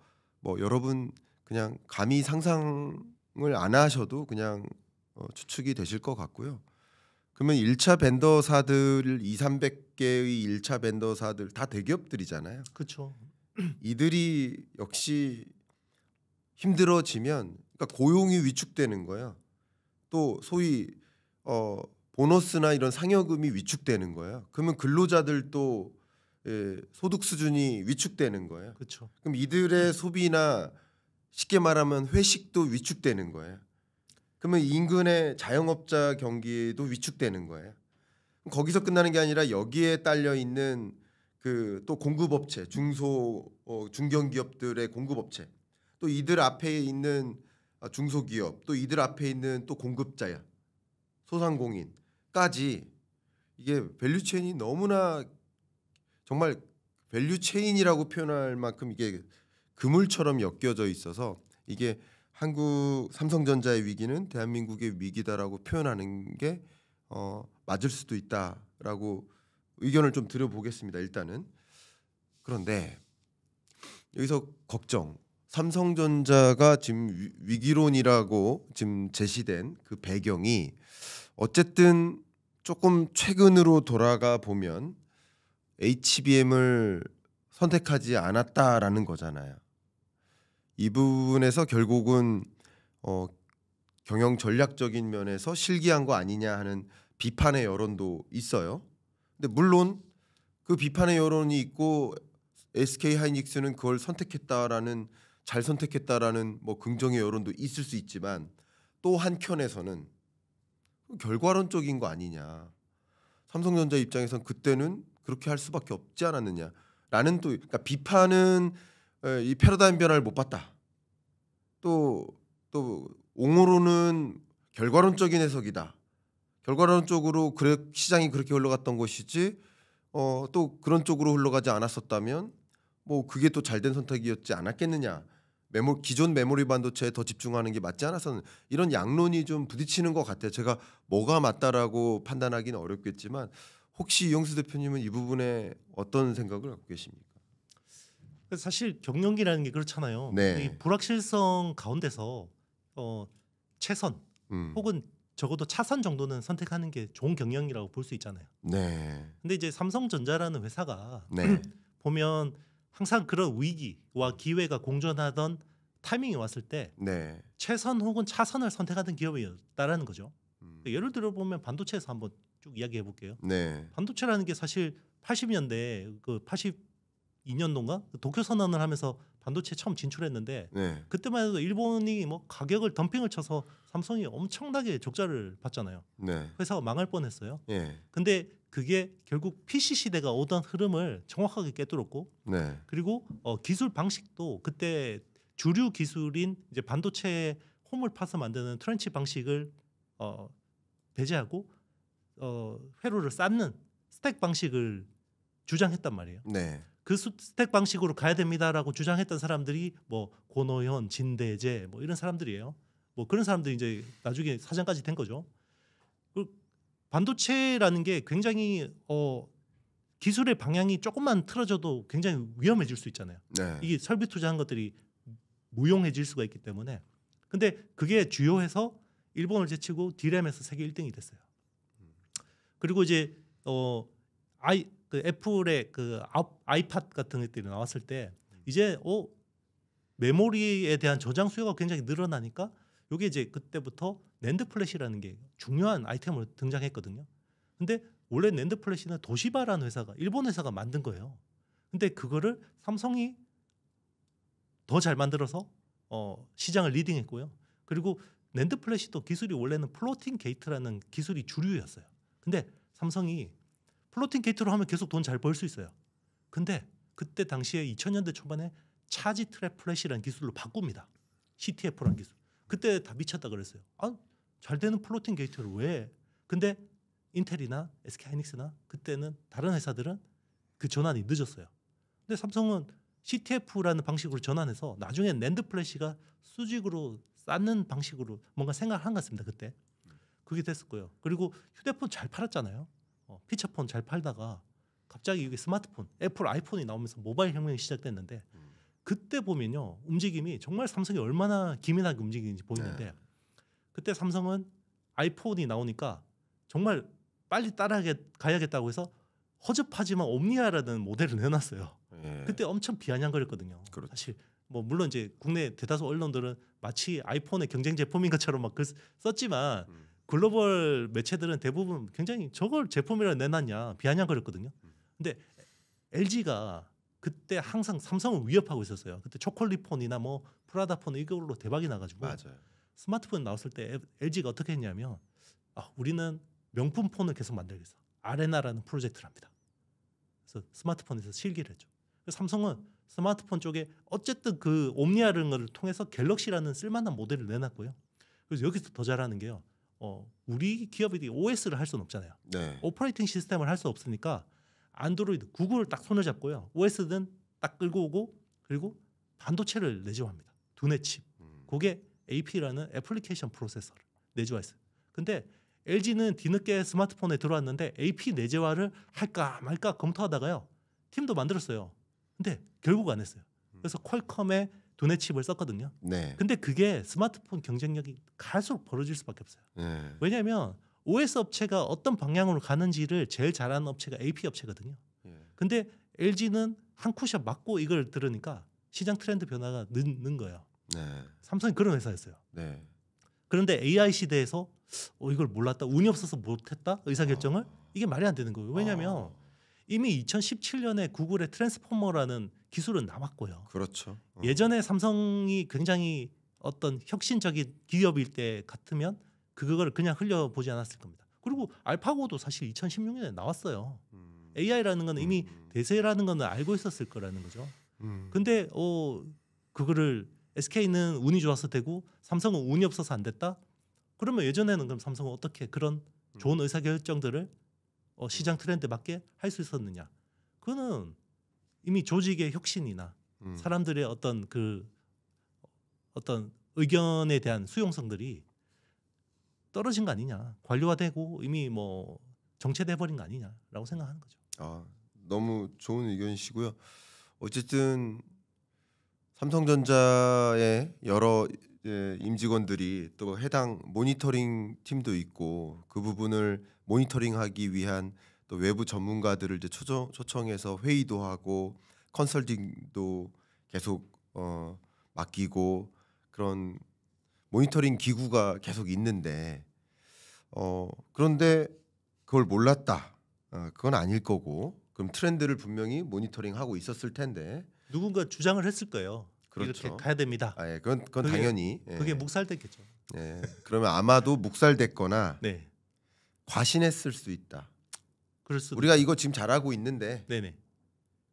여러분 그냥 감히 상상을 안 하셔도 그냥 추측이 되실 것 같고요. 그러면 1차 벤더사들 2,300개의 1차 벤더사들 다 대기업들이잖아요. 그렇죠. 이들이 역시 힘들어지면 그러니까 고용이 위축되는 거예요. 또 소위 보너스나 이런 상여금이 위축되는 거예요. 그러면 근로자들도 소득 수준이 위축되는 거예요. 그렇죠. 그럼 이들의 소비나 쉽게 말하면 회식도 위축되는 거예요. 그러면 인근의 자영업자 경기도 위축되는 거예요. 거기서 끝나는 게 아니라 여기에 딸려 있는 그 또 공급업체, 중견기업들의 공급업체, 또 이들 앞에 있는 중소기업, 또 이들 앞에 있는 또 공급자야, 소상공인까지 이게 밸류체인이 너무나 정말 밸류체인이라고 표현할 만큼 이게 그물처럼 엮여져 있어서 이게 한국 삼성전자의 위기는 대한민국의 위기다라고 표현하는 게 맞을 수도 있다라고 의견을 좀 드려보겠습니다. 일단은 그런데 여기서 걱정. 삼성전자가 지금 위기론이라고 지금 제시된 그 배경이 어쨌든 조금 최근으로 돌아가 보면 HBM을 선택하지 않았다라는 거잖아요. 이 부분에서 결국은 경영 전략적인 면에서 실기한 거 아니냐 하는 비판의 여론도 있어요. 근데 물론 그 비판의 여론이 있고 SK 하이닉스는 그걸 선택했다라는 잘 선택했다라는 뭐 긍정의 여론도 있을 수 있지만 또 한켠에서는 결과론적인 거 아니냐. 삼성전자 입장에선 그때는 그렇게 할 수밖에 없지 않았느냐라는 또 그러니까 비판은 이 패러다임 변화를 못 봤다. 또 옹호로는 결과론적인 해석이다. 결과론적으로 그래 시장이 그렇게 흘러갔던 것이지 또 그런 쪽으로 흘러가지 않았었다면 뭐 그게 또 잘된 선택이었지 않았겠느냐. 기존 메모리 반도체에 더 집중하는 게 맞지 않아서는 이런 양론이 좀 부딪히는 것 같아요. 제가 뭐가 맞다라고 판단하기는 어렵겠지만 혹시 이영수 대표님은 이 부분에 어떤 생각을 갖고 계십니까? 사실 경영이라는 게 그렇잖아요. 네. 이 불확실성 가운데서 최선 혹은 적어도 차선 정도는 선택하는 게 좋은 경영이라고 볼 수 있잖아요. 네. 근데 이제 삼성전자라는 회사가 네. 보면 항상 그런 위기와 기회가 공존하던 타이밍이 왔을 때 네. 최선 혹은 차선을 선택하던 기업이었다라는 거죠. 예를 들어 보면 반도체에서 한번 쭉 이야기해 볼게요. 네. 반도체라는 게 사실 80년대 그 82년도인가 도쿄 선언을 하면서 반도체 처음 진출했는데 네. 그때만 해도 일본이 뭐 가격을 덤핑을 쳐서 삼성이 엄청나게 적자를 봤잖아요. 네. 회사가 망할 뻔했어요. 예. 근데 그게 결국 PC 시대가 오던 흐름을 정확하게 꿰뚫었고 네. 그리고 기술 방식도 그때 주류 기술인 이제 반도체 홈을 파서 만드는 트렌치 방식을 배제하고 회로를 쌓는 스택 방식을 주장했단 말이에요. 네. 그 스택 방식으로 가야 됩니다라고 주장했던 사람들이 뭐 고노현, 진대재 뭐 이런 사람들이에요. 뭐 그런 사람들이 이제 나중에 사장까지 된 거죠. 반도체라는 게 굉장히 기술의 방향이 조금만 틀어져도 굉장히 위험해질 수 있잖아요. 네. 이게 설비 투자한 것들이 무용해질 수가 있기 때문에. 근데 그게 주요해서 일본을 제치고 D램에서 세계 1등이 됐어요. 그리고 이제 애플의 그 아이팟 같은 것들이 나왔을 때 이제 메모리에 대한 저장 수요가 굉장히 늘어나니까 이게 이제 그때부터 낸드 플래시라는 게 중요한 아이템으로 등장했거든요. 근데 원래 낸드 플래시는 도시바라는 회사가 일본 회사가 만든 거예요. 근데 그거를 삼성이 더 잘 만들어서 시장을 리딩했고요. 그리고 낸드 플래시도 기술이 원래는 플로팅 게이트라는 기술이 주류였어요. 근데 삼성이 플로팅 게이트로 하면 계속 돈 잘 벌 수 있어요. 근데 그때 당시에 2000년대 초반에 차지 트랩 플래시라는 기술로 바꿉니다. CTF라는 기술. 그때 다 미쳤다 그랬어요. 잘 되는 플로팅 게이트를 왜? 근데 인텔이나 SK하이닉스나 그때는 다른 회사들은 그 전환이 늦었어요. 근데 삼성은 CTF라는 방식으로 전환해서 나중에 낸드 플래시가 수직으로 쌓는 방식으로 뭔가 생각을 한 것 같습니다. 그때 그게 됐었고요. 그리고 휴대폰 잘 팔았잖아요. 피처폰 잘 팔다가 갑자기 이게 스마트폰, 애플 아이폰이 나오면서 모바일 혁명이 시작됐는데 그때 보면요 움직임이 정말 삼성이 얼마나 기민하게 움직이는지 보이는데 그때 삼성은 아이폰이 나오니까 정말 빨리 따라가야겠다고 해서 허접하지만 옴니아라는 모델을 내놨어요. 그때 엄청 비아냥거렸거든요. 그렇죠. 사실 뭐 물론 이제 국내 대다수 언론들은 마치 아이폰의 경쟁 제품인 것처럼 막 썼지만 글로벌 매체들은 대부분 굉장히 저걸 제품이라 내놨냐 비아냥거렸거든요. 근데 LG가 그때 항상 삼성을 위협하고 있었어요. 그때 초콜릿폰이나 뭐 프라다폰 이걸로 대박이 나가지고 맞아요. 스마트폰 나왔을 때 LG가 어떻게 했냐면 우리는 명품 폰을 계속 만들겠어. 아레나라는 프로젝트를 합니다. 그래서 스마트폰에서 실기를 했죠. 그래서 삼성은 스마트폰 쪽에 어쨌든 그 옴니아라는 걸 통해서 갤럭시라는 쓸만한 모델을 내놨고요. 그래서 여기서 더 잘하는 게요. 우리 기업이 OS를 할 수는 없잖아요. 네. 오퍼레이팅 시스템을 할 수 없으니까 안드로이드, 구글을 딱 손을 잡고요. OS는 딱 끌고 오고 그리고 반도체를 내재화합니다. 두뇌 칩. 그게 AP라는 애플리케이션 프로세서를 내재화했어요. 근데 LG는 뒤늦게 스마트폰에 들어왔는데 AP 내재화를 할까 말까 검토하다가요. 팀도 만들었어요. 근데 결국 안 했어요. 그래서 퀄컴의 두뇌 칩을 썼거든요. 네. 근데 그게 스마트폰 경쟁력이 갈수록 벌어질 수밖에 없어요. 네. 왜냐하면 OS 업체가 어떤 방향으로 가는지를 제일 잘하는 업체가 AP 업체거든요. 근데 LG는 한 쿠션 맞고 이걸 들으니까 시장 트렌드 변화가 늦는 거예요. 네. 삼성이 그런 회사였어요. 네. 그런데 AI 시대에서 이걸 몰랐다, 운이 없어서 못했다 의사결정을 이게 말이 안 되는 거예요. 왜냐하면 이미 2017년에 구글의 트랜스포머라는 기술은 나왔고요. 그렇죠. 예전에 삼성이 굉장히 어떤 혁신적인 기업일 때 같으면 그거를 그냥 흘려보지 않았을 겁니다. 그리고 알파고도 사실 2016년에 나왔어요. AI라는 건 이미 대세라는 건 알고 있었을 거라는 거죠. 근데 그거를 SK는 운이 좋아서 되고 삼성은 운이 없어서 안 됐다? 그러면 예전에는 그럼 삼성은 어떻게 그런 좋은 의사결정들을 시장 트렌드에 맞게 할 수 있었느냐? 그거는 이미 조직의 혁신이나 사람들의 어떤 어떤 의견에 대한 수용성들이 떨어진 거 아니냐, 관료화되고 이미 뭐 정체돼 버린 거 아니냐라고 생각하는 거죠. 너무 좋은 의견이시고요. 어쨌든 삼성전자의 여러 임직원들이 또 해당 모니터링 팀도 있고 그 부분을 모니터링하기 위한 또 외부 전문가들을 이제 초청해서 회의도 하고 컨설팅도 계속 맡기고 그런 모니터링 기구가 계속 있는데 그런데 그걸 몰랐다. 그건 아닐 거고 그럼 트렌드를 분명히 모니터링하고 있었을 텐데 누군가 주장을 했을 거예요. 그렇죠. 이렇게 가야 됩니다. 그건 그게, 당연히 그게 묵살됐겠죠. 그러면 아마도 묵살됐거나 네, 과신했을 수 있다. 그럴 수도. 우리가 이거 지금 잘하고 있는데 네네.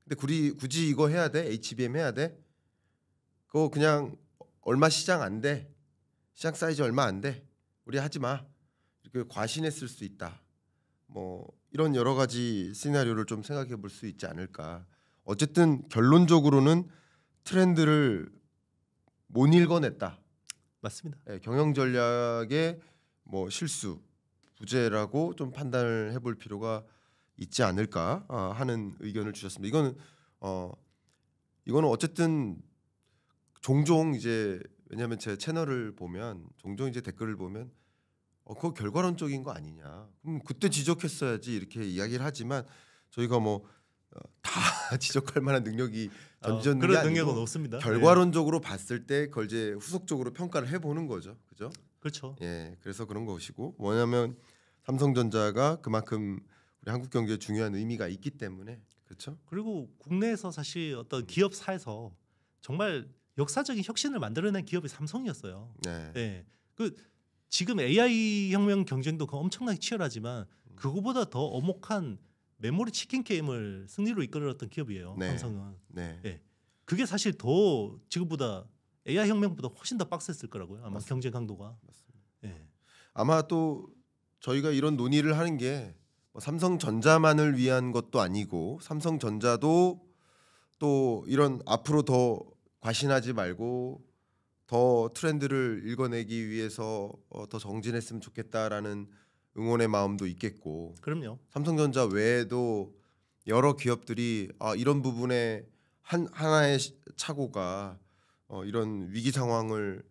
근데 굳이 이거 해야 돼? HBM 해야 돼? 그거 그냥 얼마 시장 안 돼. 시장 사이즈 얼마 안 돼. 우리 하지 마. 이렇게 과신했을 수 있다. 뭐 이런 여러 가지 시나리오를 좀 생각해 볼 수 있지 않을까. 어쨌든 결론적으로는 트렌드를 못 읽어냈다. 맞습니다. 경영 전략의 뭐 실수, 부재라고 좀 판단을 해볼 필요가 있지 않을까 하는 의견을 주셨습니다. 이거는 어쨌든 종종 이제 왜냐하면 제 채널을 보면 종종 이제 댓글을 보면 그거 결과론적인 거 아니냐. 그때 지적했어야지 이렇게 이야기를 하지만 저희가 뭐 다 지적할 만한 능력이 던졌는 게 그런 아니고 능력은 없습니다. 결과론적으로 봤을 때 그걸 이제 후속적으로 평가를 해보는 거죠, 그죠? 그렇죠. 그래서 그런 것이고 뭐냐면 삼성전자가 그만큼 우리 한국 경제에 중요한 의미가 있기 때문에 그렇죠. 그리고 국내에서 사실 어떤 기업사에서 정말 역사적인 혁신을 만들어낸 기업이 삼성이었어요. 네. 그 지금 AI 혁명 경쟁도 엄청나게 치열하지만 그거보다 더 엄혹한 메모리 치킨 게임을 승리로 이끌었던 기업이에요. 네. 삼성은. 네. 그게 사실 더 지금보다 AI 혁명보다 훨씬 더 빡셌을 거라고요. 아마 맞습니다. 경제 강도가. 맞습니다. 예. 아마 또 저희가 이런 논의를 하는 게 뭐 삼성전자만을 위한 것도 아니고 삼성전자도 또 이런 앞으로 더 과신하지 말고 더 트렌드를 읽어내기 위해서 더 정진했으면 좋겠다라는 응원의 마음도 있겠고 그럼요. 삼성전자 외에도 여러 기업들이 이런 부분에 하나의 착오가 이런 위기 상황을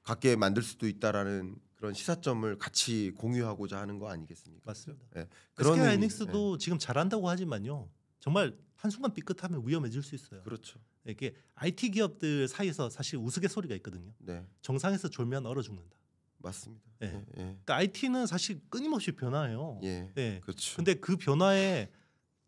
갖게 만들 수도 있다라는 그런 시사점을 같이 공유하고자 하는 거 아니겠습니까? 맞습니다. 네. SK 하이닉스도 지금 잘한다고 하지만요. 정말 한순간 삐끗하면 위험해질 수 있어요. 그렇죠. 이게 IT 기업들 사이에서 사실 우스갯소리가 있거든요. 네, 정상에서 졸면 얼어 죽는다. 맞습니다. 예. 예, 예, 그러니까 IT는 사실 끊임없이 변화해요. 예, 예. 그렇죠. 근데 그 변화에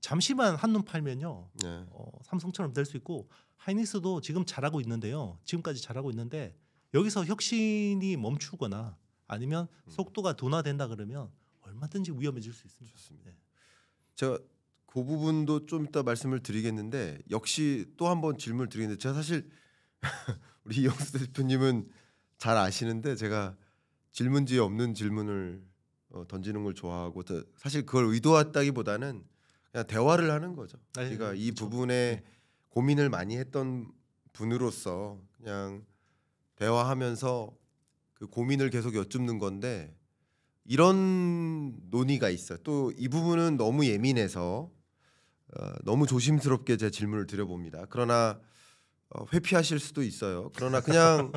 잠시만 한눈 팔면요. 네, 삼성처럼 될 수 있고 하이닉스도 지금 잘하고 있는데요. 지금까지 잘하고 있는데 여기서 혁신이 멈추거나 아니면 속도가 둔화된다 그러면 얼마든지 위험해질 수 있습니다. 좋습니다. 예. 제가 그 부분도 좀 이따 말씀을 드리겠는데 역시 또 한번 질문을 드리는데 제가 사실 우리 이영수 대표님은 잘 아시는데 제가 질문지에 없는 질문을 던지는 걸 좋아하고 사실 그걸 의도했다기보다는 그냥 대화를 하는 거죠. 네, 제가 이 그렇죠. 부분에 네. 고민을 많이 했던 분으로서 그냥 대화하면서 그 고민을 계속 여쭙는 건데 이런 논의가 있어요. 또 이 부분은 너무 예민해서 너무 조심스럽게 제 질문을 드려봅니다. 그러나 회피하실 수도 있어요. 그러나 그냥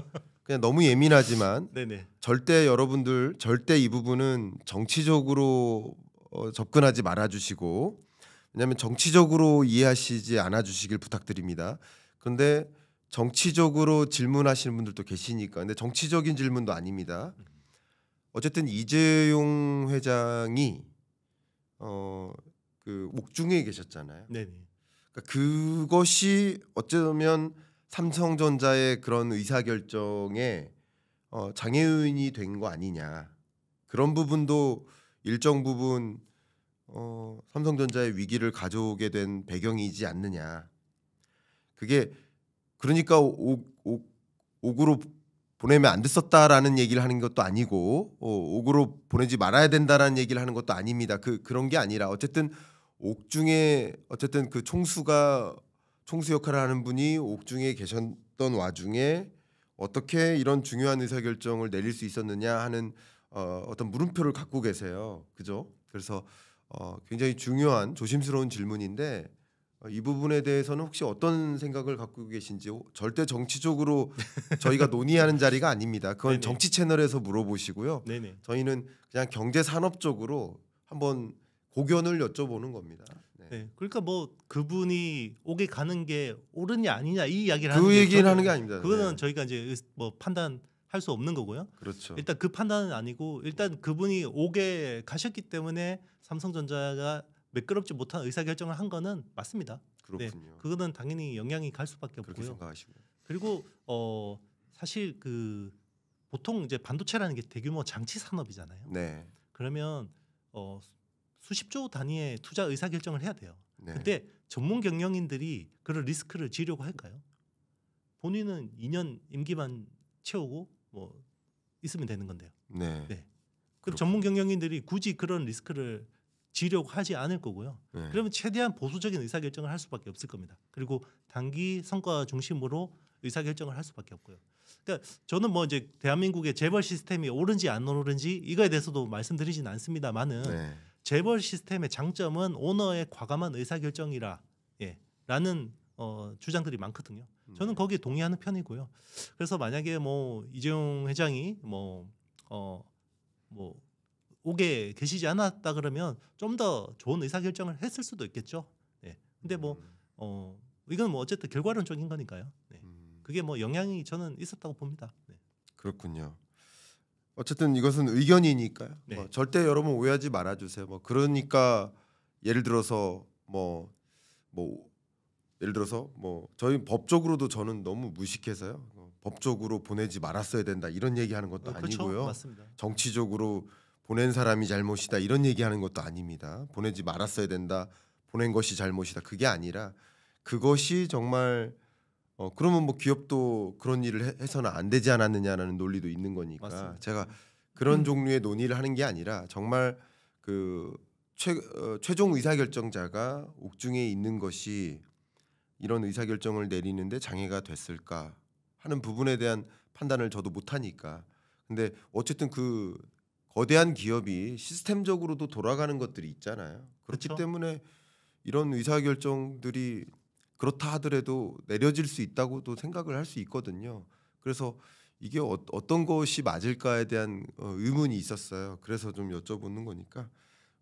너무 예민하지만 네네. 절대 여러분들 절대 이 부분은 정치적으로 접근하지 말아주시고 왜냐하면 정치적으로 이해하시지 않아주시길 부탁드립니다. 그런데 정치적으로 질문하시는 분들도 계시니까 근데 정치적인 질문도 아닙니다. 어쨌든 이재용 회장이 그 옥중에 계셨잖아요. 네네. 그러니까 그것이 어쩌면 삼성전자의 그런 의사결정에 장애인이 된 거 아니냐 그런 부분도 일정 부분 삼성전자의 위기를 가져오게 된 배경이지 않느냐 그게 그러니까 옥으로 보내면 안 됐었다라는 얘기를 하는 것도 아니고 옥으로 보내지 말아야 된다라는 얘기를 하는 것도 아닙니다. 그런 게 아니라 어쨌든 옥중에 어쨌든 그 총수 역할을 하는 분이 옥중에 계셨던 와중에 어떻게 이런 중요한 의사결정을 내릴 수 있었느냐 하는 어떤 물음표를 갖고 계세요. 그죠? 그래서 굉장히 중요한 조심스러운 질문인데 이 부분에 대해서는 혹시 어떤 생각을 갖고 계신지 절대 정치적으로 저희가 논의하는 자리가 아닙니다. 그건 네네. 정치 채널에서 물어보시고요. 네네. 저희는 그냥 경제 산업적으로 한번 고견을 여쭤보는 겁니다. 네. 네. 그러니까 뭐 그분이 옥에 가는 게 옳으냐 아니냐 이 이야기를 그 얘기는 저는 하는 게 아닙니다. 그거는 네. 저희가 이제 뭐 판단할 수 없는 거고요. 그렇죠. 일단 그 판단은 아니고 일단 그분이 옥에 가셨기 때문에 삼성전자가 매끄럽지 못한 의사결정을 한 거는 맞습니다. 그렇군요. 그거는 당연히 영향이 갈 수밖에 그렇게 없고요. 생각하시고요. 그리고 사실 그 보통 이제 반도체라는 게 대규모 장치 산업이잖아요. 네. 그러면 수십조 단위의 투자 의사결정을 해야 돼요. 네. 근데 전문 경영인들이 그런 리스크를 지려고 할까요? 본인은 2년 임기만 채우고 뭐 있으면 되는 건데요. 네. 네. 그 전문 경영인들이 굳이 그런 리스크를 지려고 하지 않을 거고요. 네. 그러면 최대한 보수적인 의사결정을 할 수밖에 없을 겁니다. 그리고 단기 성과 중심으로 의사결정을 할 수밖에 없고요. 그러니까 저는 뭐 이제 대한민국의 재벌 시스템이 옳은지 안 옳은지 이거에 대해서도 말씀드리진 않습니다만은 네. 재벌 시스템의 장점은 오너의 과감한 의사결정이라 라는 주장들이 많거든요. 저는 거기에 동의하는 편이고요. 그래서 만약에 뭐 이재용 회장이 뭐 옥에 계시지 않았다 그러면 좀 더 좋은 의사결정을 했을 수도 있겠죠. 네. 근데 뭐 이건 뭐 어쨌든 결과론적인 거니까요. 네. 그게 뭐 영향이 저는 있었다고 봅니다. 네. 그렇군요. 어쨌든 이것은 의견이니까요. 네. 뭐 절대 여러분 오해하지 말아주세요. 뭐 그러니까 예를 들어서 예를 들어서 저희 법적으로도 저는 너무 무식해서요. 법적으로 보내지 말았어야 된다 이런 얘기하는 것도 그렇죠. 아니고요. 맞습니다. 정치적으로 보낸 사람이 잘못이다 이런 얘기하는 것도 아닙니다. 보내지 말았어야 된다, 보낸 것이 잘못이다 그게 아니라 그것이 정말 그러면 뭐 기업도 그런 일을 해서는 안 되지 않았느냐라는 논리도 있는 거니까 맞습니다. 제가 그런 종류의 논의를 하는 게 아니라 정말 그 최종 의사결정자가 옥중에 있는 것이 이런 의사결정을 내리는데 장애가 됐을까 하는 부분에 대한 판단을 저도 못하니까. 근데 어쨌든 그 거대한 기업이 시스템적으로도 돌아가는 것들이 있잖아요. 그렇기 그렇죠. 때문에 이런 의사결정들이 그렇다 하더라도 내려질 수 있다고도 생각을 할 수 있거든요. 그래서 이게 어떤 것이 맞을까에 대한 의문이 있었어요. 그래서 좀 여쭤보는 거니까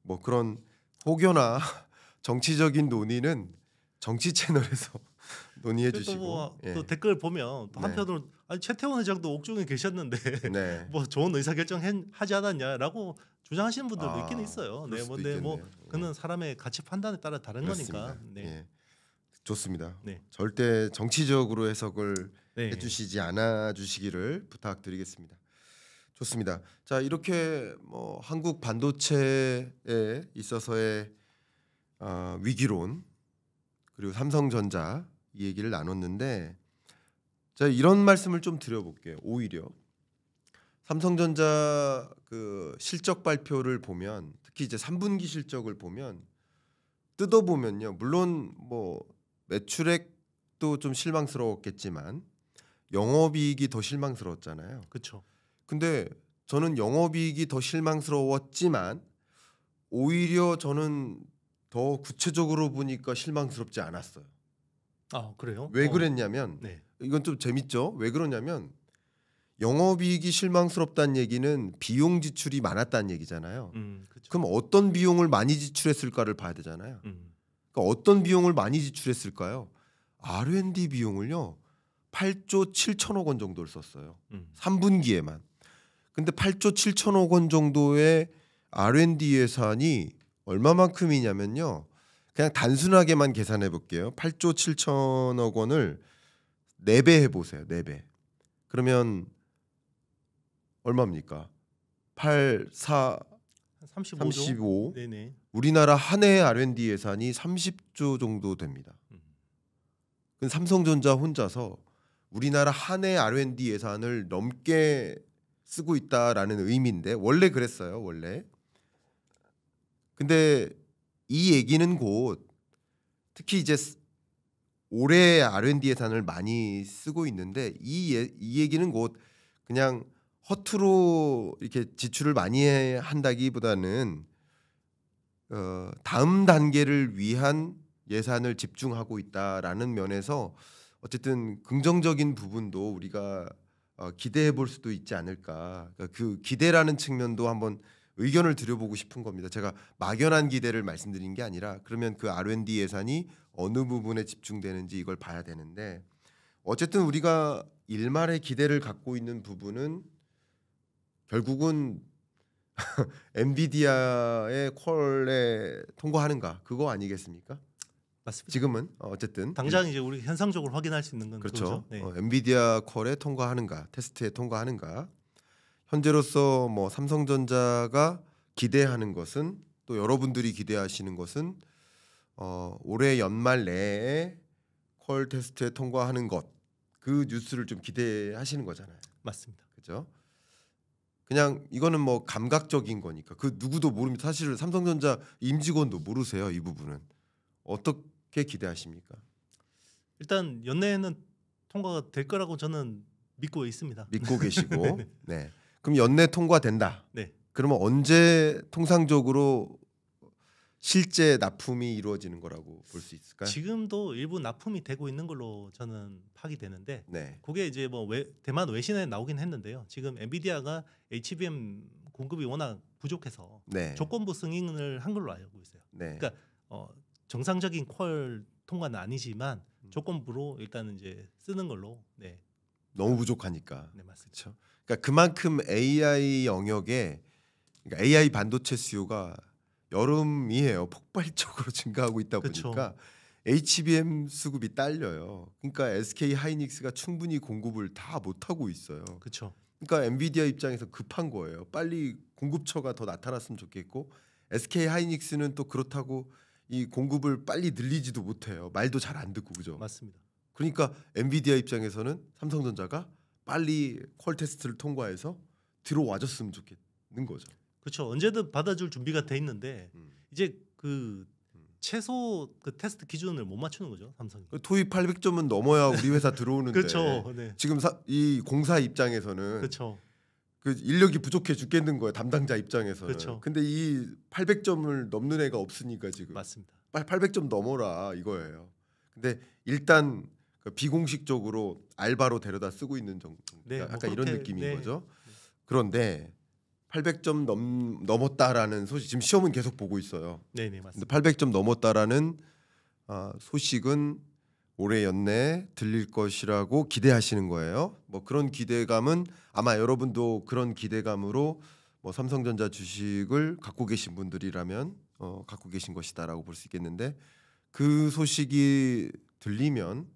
뭐 그런 혹여나 정치적인 논의는 정치 채널에서 논의해 또 주시고 뭐 예. 또 댓글 보면 또 네. 한편으로 아니 최태원 회장도 옥중에 계셨는데 네. 뭐 좋은 의사결정 하지 않았냐라고 주장하시는 분들도 있긴 아, 있어요. 그럴 네, 수도 근데 뭐 있겠네요. 그는 사람의 가치 판단에 따라 다른 그렇습니다. 거니까. 네, 예. 좋습니다. 네, 절대 정치적으로 해석을 네, 해주시지 않아 주시기를 부탁드리겠습니다. 좋습니다. 자 이렇게 뭐 한국 반도체에 있어서의 위기론 그리고 삼성전자 이 얘기를 나눴는데 자 이런 말씀을 좀 드려볼게요. 오히려 삼성전자 그 실적 발표를 보면 특히 이제 3분기 실적을 보면 뜯어보면요. 물론 뭐 매출액도 좀 실망스러웠겠지만 영업이익이 더 실망스러웠잖아요. 그렇죠. 근데 저는 영업이익이 더 실망스러웠지만 오히려 저는 더 구체적으로 보니까 실망스럽지 않았어요. 아 그래요? 왜 그랬냐면 네, 이건 좀 재밌죠. 왜 그러냐면 영업이익이 실망스럽다는 얘기는 비용 지출이 많았다는 얘기잖아요. 그렇죠. 그럼 어떤 비용을 많이 지출했을까를 봐야 되잖아요. 그러니까 어떤 비용을 많이 지출했을까요? R&D 비용을요 8조 7천억 원 정도를 썼어요. 3분기에만. 근데 8조 7천억 원 정도의 R&D 예산이 얼마만큼이냐면요. 그냥 단순하게만 계산해 볼게요. 8조 7천억 원을 4배 해보세요. 4배. 그러면 얼마입니까? 8, 4, 35조. 35. 네네. 우리나라 한 해의 R&D 예산이 30조 정도 됩니다. 그 삼성전자 혼자서 우리나라 한 해 R&D 예산을 넘게 쓰고 있다라는 의미인데 원래 그랬어요. 원래. 근데 이 얘기는 곧 특히 이제 올해 R&D 예산을 많이 쓰고 있는데 이 얘기는 곧 그냥 허투루 이렇게 지출을 많이 한다기보다는 다음 단계를 위한 예산을 집중하고 있다라는 면에서 어쨌든 긍정적인 부분도 우리가 기대해 볼 수도 있지 않을까. 그러니까 그 기대라는 측면도 한번 의견을 드려보고 싶은 겁니다. 제가 막연한 기대를 말씀드린 게 아니라 그러면 그 R&D 예산이 어느 부분에 집중되는지 이걸 봐야 되는데 어쨌든 우리가 일말의 기대를 갖고 있는 부분은 결국은 엔비디아의 퀄에 통과하는가 그거 아니겠습니까? 맞습니다. 지금은 어쨌든 당장 이제 우리 현상적으로 확인할 수 있는 건 그렇죠. 그거죠. 네. 엔비디아 퀄에 통과하는가 테스트에 통과하는가 현재로서 뭐 삼성전자가 기대하는 것은 또 여러분들이 기대하시는 것은 올해 연말 내에 퀄 테스트에 통과하는 것 그 뉴스를 좀 기대하시는 거잖아요. 맞습니다. 그죠? 그냥 이거는 뭐 감각적인 거니까 그 누구도 모릅니다. 사실은 삼성전자 임직원도 모르세요. 이 부분은 어떻게 기대하십니까? 일단 연내에는 통과가 될 거라고 저는 믿고 있습니다. 믿고 계시고 네. 그럼 연내 통과된다. 네. 그러면 언제 통상적으로 실제 납품이 이루어지는 거라고 볼 수 있을까요? 지금도 일부 납품이 되고 있는 걸로 저는 파악이 되는데 네. 그게 이제 뭐 대만 외신에 나오긴 했는데요. 지금 엔비디아가 HBM 공급이 워낙 부족해서 네. 조건부 승인을 한 걸로 알고 있어요. 네. 그러니까 정상적인 퀄 통과는 아니지만 조건부로 일단은 이제 쓰는 걸로. 네. 너무 부족하니까. 네, 맞습니다. 그렇죠. 그러니까 그만큼 AI 영역에 그러니까 AI 반도체 수요가 여름이에요. 폭발적으로 증가하고 있다 보니까 HBM 수급이 딸려요. 그러니까 SK 하이닉스가 충분히 공급을 다 못 하고 있어요. 그렇죠. 그러니까 엔비디아 입장에서 급한 거예요. 빨리 공급처가 더 나타났으면 좋겠고 SK 하이닉스는 또 그렇다고 이 공급을 빨리 늘리지도 못해요. 말도 잘 안 듣고 그죠. 맞습니다. 그러니까 엔비디아 입장에서는 삼성전자가 빨리 퀄 테스트를 통과해서 들어와줬으면 좋겠는 거죠. 그렇죠. 언제든 받아줄 준비가 돼 있는데 이제 그 최소 그 테스트 기준을 못 맞추는 거죠, 삼성이. 토익 800점은 넘어야 우리 회사 들어오는데 그렇죠. 네. 지금 이 공사 입장에서는 그렇죠. 그 인력이 부족해 죽겠는 거예요. 담당자 입장에서는. 그렇죠. 근데 이 800점을 넘는 애가 없으니까 지금 맞습니다. 800점 넘어라 이거예요. 근데 일단 그 비공식적으로 알바로 데려다 쓰고 있는 정도. 네, 약간 뭐 이런 그렇게, 느낌인 네. 거죠. 그런데 800점 넘었다라는 소식 지금 시험은 계속 보고 있어요. 네, 근데 맞습니다. 800점 넘었다라는 소식은 올해 연내에 들릴 것이라고 기대하시는 거예요. 뭐 그런 기대감은 아마 여러분도 그런 기대감으로 뭐 삼성전자 주식을 갖고 계신 분들이라면 갖고 계신 것이다라고 볼 수 있겠는데 그 소식이 들리면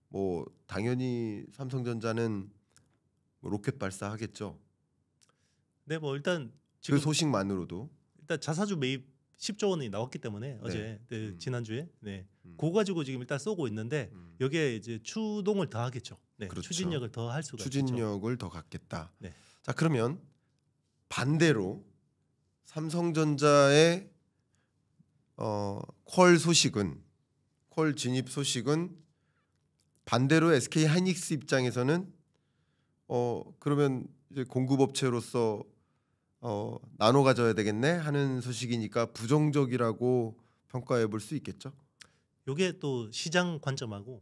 뭐 당연히 삼성전자는 뭐 로켓 발사하겠죠. 네, 뭐 일단 그 지금 소식만으로도 일단 자사주 매입 10조 원이 나왔기 때문에 어제 지난주에 그거 가지고 지금 일단 쏘고 있는데 여기에 이제 추동을 더 하겠죠. 네, 그렇죠. 추진력을 더 할 수가 있죠. 추진력을 더 갖겠다. 네. 자 그러면 반대로 삼성전자의 퀄 소식은 퀄 진입 소식은 반대로 SK 하이닉스 입장에서는 그러면 이제 공급업체로서 나눠 가져야 되겠네 하는 소식이니까 부정적이라고 평가해 볼 수 있겠죠. 요게 또 시장 관점하고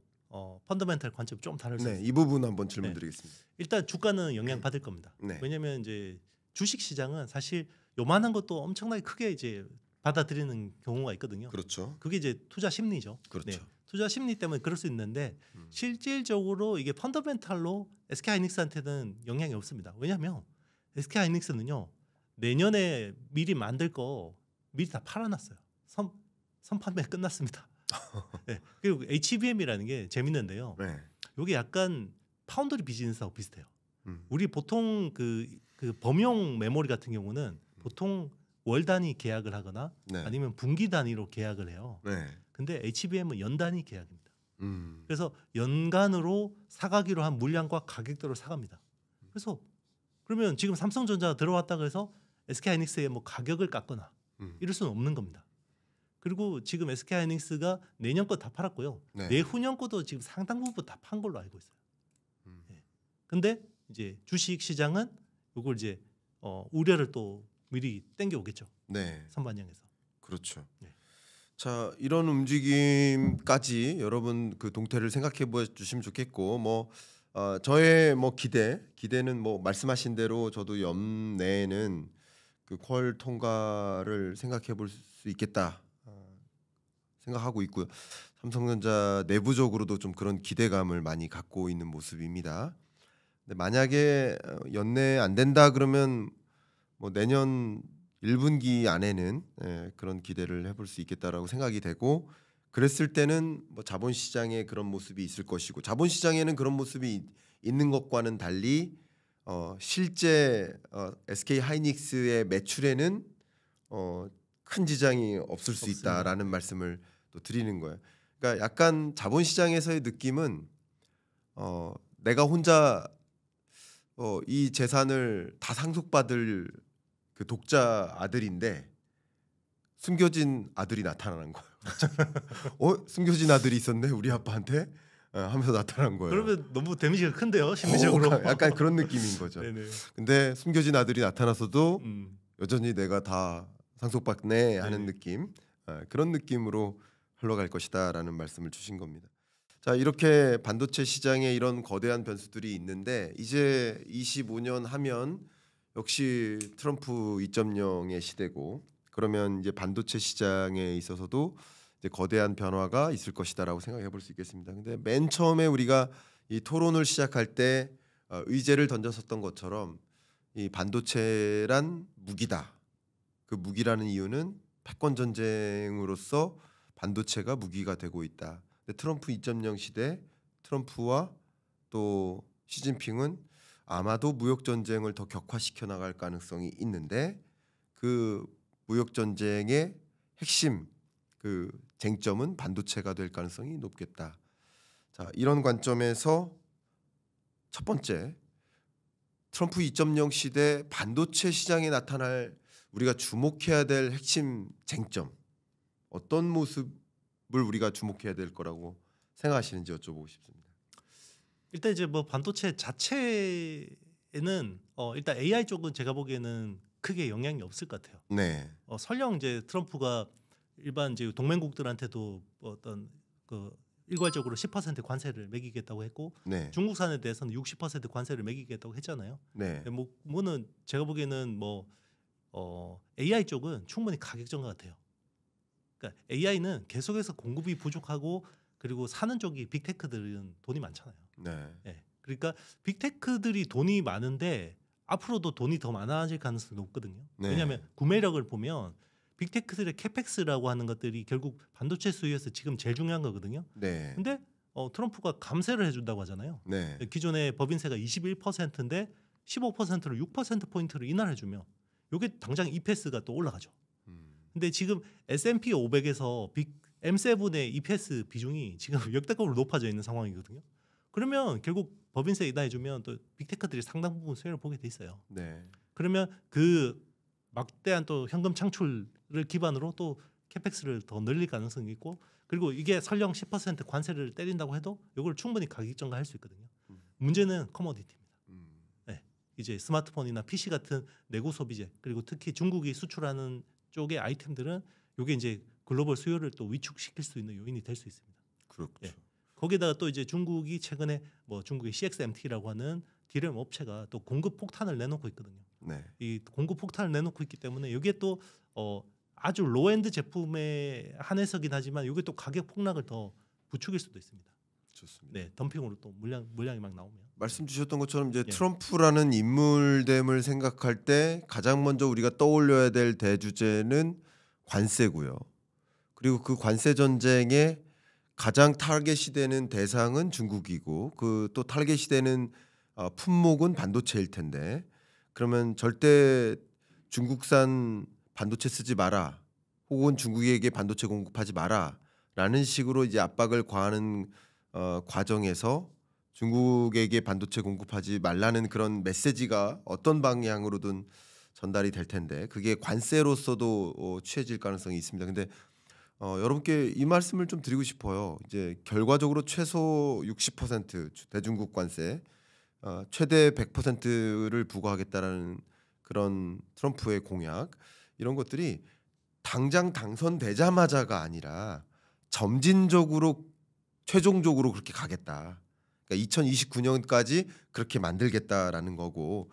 펀더멘탈 관점이 좀 다를 수 네, 있어요. 이 부분 한번 질문드리겠습니다. 일단 주가는 영향 받을 겁니다. 네. 왜냐하면 이제 주식 시장은 사실 요만한 것도 엄청나게 크게 이제 받아들이는 경우가 있거든요. 그렇죠. 그게 이제 투자 심리죠. 그렇죠. 네. 투자 심리 때문에 그럴 수 있는데 실질적으로 이게 펀더멘탈로 SK 하이닉스한테는 영향이 없습니다. 왜냐하면 SK 하이닉스는요 내년에 미리 만들 거 미리 다 팔아놨어요. 선판매 끝났습니다. 네. 그리고 HBM이라는 게 재밌는데요. 네. 이게 약간 파운드리 비즈니스하고 비슷해요. 음. 우리 보통 그 범용 메모리 같은 경우는 보통 월 단위 계약을 하거나 네. 아니면 분기 단위로 계약을 해요. 네. 근데 HBM은 연 단위 계약입니다. 음. 그래서 연간으로 사가기로 한 물량과 가격대로 사갑니다. 그래서 그러면 지금 삼성전자 들어왔다 그래서 SK하이닉스의 뭐 가격을 깎거나 이럴 수는 없는 겁니다. 그리고 지금 SK하이닉스가 내년 거 다 팔았고요. 네. 내후년 거도 지금 상당 부분 다 판 걸로 알고 있어요. 네. 근데 이제 주식 시장은 이걸 이제 우려를 또 미리 땡겨 오겠죠. 네. 선반영에서. 그렇죠. 네. 자 이런 움직임까지 여러분 그 동태를 생각해 보시면 좋겠고 뭐 저의 뭐 기대는 뭐 말씀하신 대로 저도 연내에는 그 퀄 통과를 생각해 볼 수 있겠다 생각하고 있고요. 삼성전자 내부적으로도 좀 그런 기대감을 많이 갖고 있는 모습입니다. 근데 만약에 연내 안 된다 그러면 뭐 내년 1분기 안에는 그런 기대를 해볼 수 있겠다라고 생각이 되고 그랬을 때는 뭐 자본시장에 그런 모습이 있을 것이고 자본시장에는 그런 모습이 있는 것과는 달리 실제 SK 하이닉스의 매출에는 큰 지장이 없을 수 있다라는 말씀을 또 드리는 거예요. 그러니까 약간 자본시장에서의 느낌은 내가 혼자 이 재산을 다 상속받을 그 독자 아들인데 숨겨진 아들이 나타나는 거예요. 숨겨진 아들이 있었네 우리 아빠한테 하면서 나타난 거예요. 그러면 너무 데미지가 큰데요 심리적으로. 약간 그런 느낌인 거죠. 네네. 근데 숨겨진 아들이 나타나서도 여전히 내가 다 상속받네 하는 네네. 느낌 그런 느낌으로 흘러갈 것이다라는 말씀을 주신 겁니다. 자 이렇게 반도체 시장에 이런 거대한 변수들이 있는데 이제 25년 하면 역시 트럼프 2.0의 시대고 그러면 이제 반도체 시장에 있어서도 이제 거대한 변화가 있을 것이다라고 생각해 볼 수 있겠습니다. 근데 맨 처음에 우리가 이 토론을 시작할 때 의제를 던졌었던 것처럼 이 반도체란 무기다. 그 무기라는 이유는 패권 전쟁으로서 반도체가 무기가 되고 있다. 근데 트럼프 2.0 시대 트럼프와 또 시진핑은 아마도 무역 전쟁을 더 격화시켜 나갈 가능성이 있는데 그 무역 전쟁의 핵심 그 쟁점은 반도체가 될 가능성이 높겠다. 자, 이런 관점에서 첫 번째, 트럼프 2.0 시대 반도체 시장에 나타날 우리가 주목해야 될 핵심 쟁점, 어떤 모습을 우리가 주목해야 될 거라고 생각하시는지 여쭤보고 싶습니다. 일단 이제 뭐 반도체 자체에는 일단 AI 쪽은 제가 보기에는 크게 영향이 없을 것 같아요. 네, 설령 이제 트럼프가 일반 이제 동맹국들한테도 어떤 그 일괄적으로 10% 관세를 매기겠다고 했고 네, 중국산에 대해서는 60% 관세를 매기겠다고 했잖아요. 네, 뭐는 제가 보기에는 AI 쪽은 충분히 가격 전가 같아요. 그러니까 AI는 계속해서 공급이 부족하고 그리고 사는 쪽이 빅테크들은 돈이 많잖아요. 네, 예. 그러니까 빅테크들이 돈이 많은데 앞으로도 돈이 더 많아질 가능성이 높거든요. 네. 왜냐하면 구매력을 보면 빅테크들의 캐펙스라고 하는 것들이 결국 반도체 수요에서 지금 제일 중요한 거거든요. 네, 근데 트럼프가 감세를 해준다고 하잖아요. 네, 기존의 법인세가 21%인데 15%를 6% 포인트를 인하해주면 이게 당장 EPS가 또 올라가죠. 근데 지금 S&P 500에서 M7의 EPS 비중이 지금 역대급으로 높아져 있는 상황이거든요. 그러면 결국 법인세 인하해주면 또 빅테크들이 상당 부분 수혜를 보게 돼 있어요. 네, 그러면 그 막대한 또 현금 창출을 기반으로 또 캐펙스를 더 늘릴 가능성이 있고 그리고 이게 설령 10% 관세를 때린다고 해도 이걸 충분히 가격 전가할 수 있거든요. 문제는 커머디티입니다. 네. 이제 스마트폰이나 PC 같은 내구 소비재 그리고 특히 중국이 수출하는 쪽의 아이템들은 이게 이제 글로벌 수요를 또 위축시킬 수 있는 요인이 될 수 있습니다. 그렇죠. 예. 거기다가 또 이제 중국이 최근에 중국의 CXMT라고 하는 DRAM 업체가 또 공급 폭탄을 내놓고 있거든요. 네, 이 공급 폭탄을 내놓고 있기 때문에 이게 또 아주 로엔드 제품에 한해서긴 하지만 이게 또 가격 폭락을 더 부추길 수도 있습니다. 좋습니다. 네, 덤핑으로 또 물량이 막 나오면. 말씀 주셨던 것처럼 이제 예. 트럼프라는 인물됨을 생각할 때 가장 먼저 우리가 떠올려야 될 대주제는 관세고요. 그리고 그 관세 전쟁에 가장 타겟이 되는 대상은 중국이고 그 또 타겟이 되는 품목은 반도체일 텐데 그러면 절대 중국산 반도체 쓰지 마라 혹은 중국에게 반도체 공급하지 마라라는 식으로 이제 압박을 가하는 과정에서 중국에게 반도체 공급하지 말라는 그런 메시지가 어떤 방향으로든 전달이 될 텐데 그게 관세로서도 취해질 가능성이 있습니다. 근데 여러분께 이 말씀을 좀 드리고 싶어요. 이제 결과적으로 최소 60% 대중국 관세, 최대 100%를 부과하겠다라는 그런 트럼프의 공약 이런 것들이 당장 당선되자마자가 아니라 점진적으로 최종적으로 그렇게 가겠다. 그러니까 2029년까지 그렇게 만들겠다라는 거고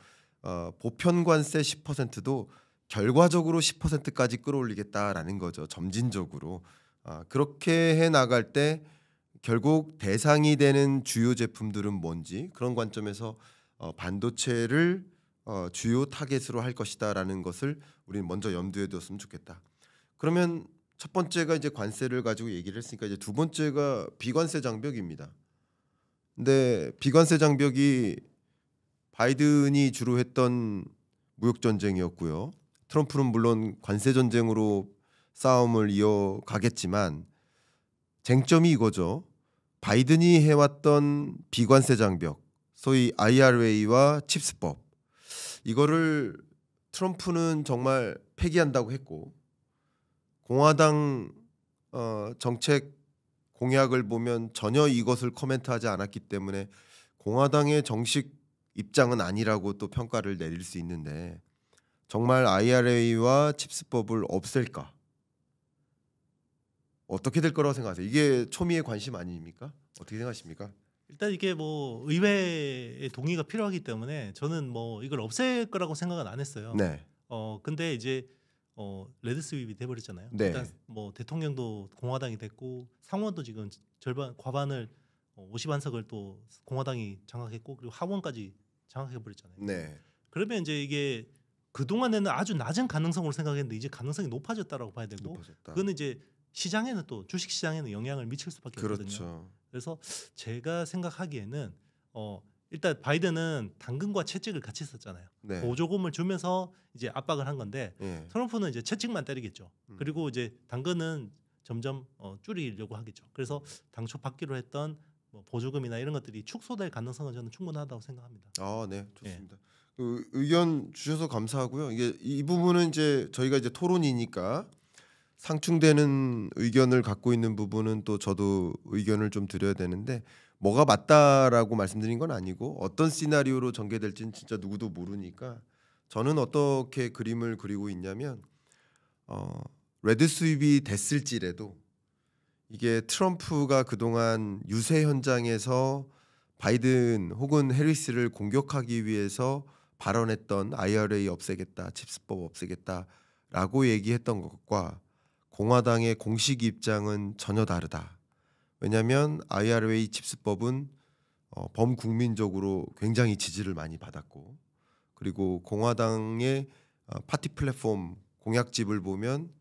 보편 관세 10%도 결과적으로 10%까지 끌어올리겠다라는 거죠. 점진적으로 그렇게 해 나갈 때 결국 대상이 되는 주요 제품들은 뭔지 그런 관점에서 반도체를 주요 타겟으로 할 것이다라는 것을 우리는 먼저 염두에 두었으면 좋겠다. 그러면 첫 번째가 이제 관세를 가지고 얘기를 했으니까 이제 두 번째가 비관세 장벽입니다. 근데 비관세 장벽이 바이든이 주로 했던 무역 전쟁이었고요. 트럼프는 물론 관세 전쟁으로 싸움을 이어가겠지만 쟁점이 이거죠. 바이든이 해왔던 비관세 장벽, 소위 IRA와 칩스법 이거를 트럼프는 정말 폐기한다고 했고 공화당 정책 공약을 보면 전혀 이것을 코멘트하지 않았기 때문에 공화당의 정식 입장은 아니라고 또 평가를 내릴 수 있는데 정말 IRA와 칩스법을 없앨까? 어떻게 될 거라고 생각하세요? 이게 초미의 관심 아닙니까? 어떻게 생각하십니까? 일단 이게 의회의 동의가 필요하기 때문에 저는 이걸 없앨 거라고 생각은 안 했어요. 네, 근데 이제 레드 스윕이 돼버렸잖아요. 네. 일단 대통령도 공화당이 됐고 상원도 지금 절반 과반을 51석을 또 공화당이 장악했고 그리고 하원까지 장악해 버렸잖아요. 네, 그러면 이제 이게 그 동안에는 아주 낮은 가능성으로 생각했는데 이제 가능성이 높아졌다라고 봐야 되고 높아졌다. 그거는 이제 시장에는 또 주식 시장에는 영향을 미칠 수밖에 없거든요. 그렇죠. 그래서 제가 생각하기에는 일단 바이든은 당근과 채찍을 같이 썼잖아요. 네. 보조금을 주면서 이제 압박을 한 건데 예. 트럼프는 이제 채찍만 때리겠죠. 그리고 이제 당근은 점점 줄이려고 하겠죠. 그래서 당초 받기로 했던 뭐 보조금이나 이런 것들이 축소될 가능성은 저는 충분하다고 생각합니다. 네, 좋습니다. 그 의견 주셔서 감사하고요. 이게 이 부분은 이제 저희가 이제 토론이니까 상충되는 의견을 갖고 있는 부분은 또 저도 의견을 좀 드려야 되는데 뭐가 맞다라고 말씀드린 건 아니고 어떤 시나리오로 전개될지는 진짜 누구도 모르니까 저는 어떻게 그림을 그리고 있냐면 레드 수입이 됐을지라도 이게 트럼프가 그동안 유세 현장에서 바이든 혹은 해리스를 공격하기 위해서 발언했던 IRA 없애겠다, 칩스법 없애겠다라고 얘기했던 것과 공화당의 공식 입장은 전혀 다르다. 왜냐하면 IRA 칩스법은 범국민적으로 굉장히 지지를 많이 받았고 그리고 공화당의 파티 플랫폼 공약집을 보면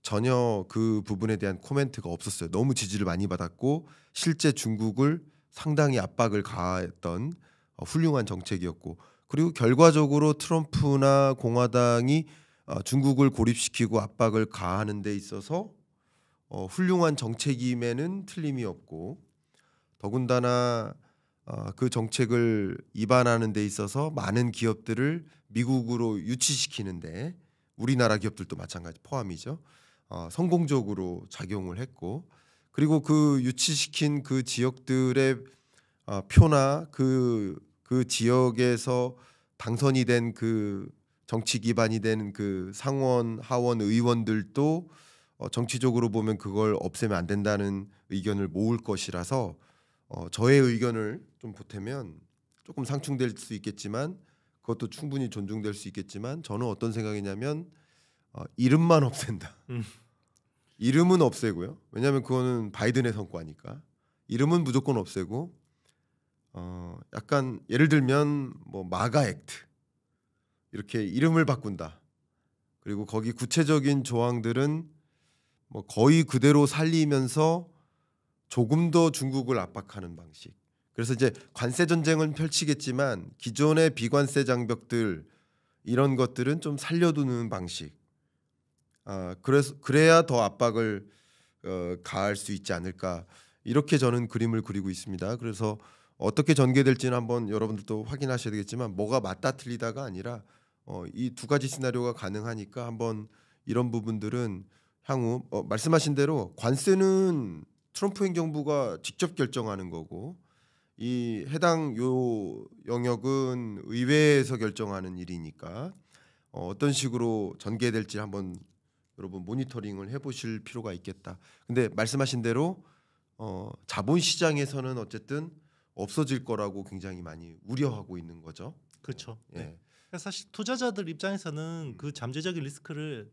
전혀 그 부분에 대한 코멘트가 없었어요. 너무 지지를 많이 받았고 실제 중국을 상당히 압박을 가했던 훌륭한 정책이었고 그리고 결과적으로 트럼프나 공화당이 중국을 고립시키고 압박을 가하는 데 있어서 훌륭한 정책임에는 틀림이 없고 더군다나 그 정책을 입안하는 데 있어서 많은 기업들을 미국으로 유치시키는데 우리나라 기업들도 마찬가지 포함이죠. 성공적으로 작용을 했고 그리고 그 유치시킨 그 지역들의 표나 그 지역에서 당선이 된 그 정치 기반이 된 그 상원 하원 의원들도 정치적으로 보면 그걸 없애면 안 된다는 의견을 모을 것이라서 저의 의견을 좀 보태면 조금 상충될 수 있겠지만 그것도 충분히 존중될 수 있겠지만 저는 어떤 생각이냐면 이름만 없앤다. 이름은 없애고요. 왜냐하면 그거는 바이든의 성과니까 이름은 무조건 없애고 약간 예를 들면 뭐 마가 액트 이렇게 이름을 바꾼다. 그리고 거기 구체적인 조항들은 뭐 거의 그대로 살리면서 조금 더 중국을 압박하는 방식. 그래서 이제 관세 전쟁은 펼치겠지만 기존의 비관세 장벽들 이런 것들은 좀 살려두는 방식. 그래야 더 압박을 가할 수 있지 않을까 이렇게 저는 그림을 그리고 있습니다. 그래서 어떻게 전개될지는 한번 여러분들도 확인하셔야 되겠지만 뭐가 맞다 틀리다가 아니라 이 두 가지 시나리오가 가능하니까 한번 이런 부분들은 향후 말씀하신 대로 관세는 트럼프 행정부가 직접 결정하는 거고 이 해당 요 영역은 의회에서 결정하는 일이니까 어떤 식으로 전개될지 한번 여러분 모니터링을 해보실 필요가 있겠다. 근데 말씀하신 대로 자본시장에서는 어쨌든 없어질 거라고 굉장히 많이 우려하고 있는 거죠. 그렇죠. 예. 네. 그래서 사실 투자자들 입장에서는 그 잠재적인 리스크를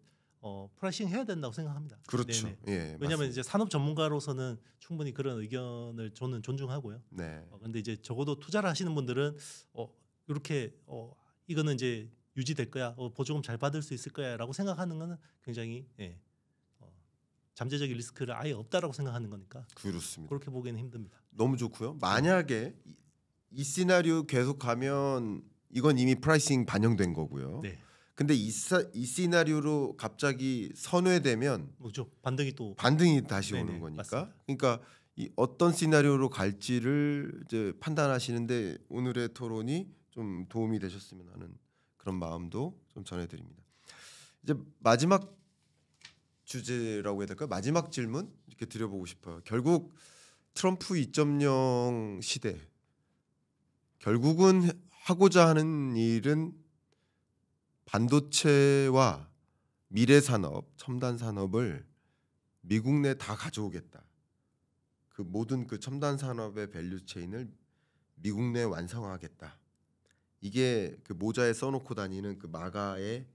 프라이싱 해야 된다고 생각합니다. 그렇죠. 네네. 예, 왜냐하면 맞습니다. 이제 산업 전문가로서는 충분히 그런 의견을 저는 존중하고요. 네. 근데 이제 적어도 투자를 하시는 분들은 이렇게 이거는 이제 유지될 거야, 보조금 잘 받을 수 있을 거야라고 생각하는 거는 굉장히 잠재적인 리스크를 아예 없다라고 생각하는 거니까 그렇습니다. 그렇게 보기에는 힘듭니다. 너무 좋고요. 만약에 이 시나리오 계속 가면 이건 이미 프라이싱 반영된 거고요. 네, 근데 이 시나리오로 갑자기 선회되면 뭐죠? 반등이 또 반등이 다시 네네, 오는 거니까. 맞습니다. 그러니까 이 어떤 시나리오로 갈지를 이제 판단하시는데 오늘의 토론이 좀 도움이 되셨으면 하는 그런 마음도 좀 전해드립니다. 이제 마지막 주제라고 해야 될까요? 마지막 질문 이렇게 드려보고 싶어요. 결국 트럼프 2.0 시대 결국은 하고자 하는 일은 반도체와 미래 산업, 첨단 산업을 미국 내 다 가져오겠다. 그 모든 그 첨단 산업의 밸류 체인을 미국 내 완성하겠다. 이게 그 모자에 써놓고 다니는 그 마가의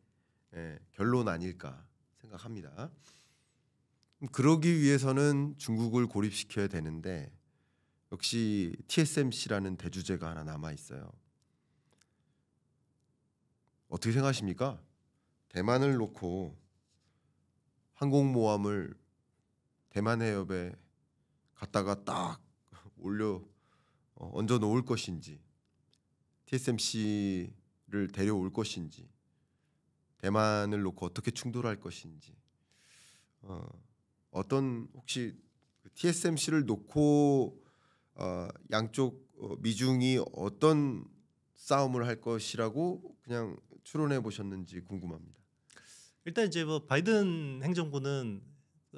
결론 아닐까 생각합니다. 그러기 위해서는 중국을 고립시켜야 되는데 역시 TSMC라는 대주제가 하나 남아 있어요. 어떻게 생각하십니까? 대만을 놓고 항공모함을 대만 해협에 갖다가 딱 올려 얹어 놓을 것인지 TSMC를 데려올 것인지 대만을 놓고 어떻게 충돌할 것인지 어떤 혹시 TSMC를 놓고 양쪽 미중이 어떤 싸움을 할 것이라고 그냥 추론해 보셨는지 궁금합니다. 일단 이제 뭐 바이든 행정부는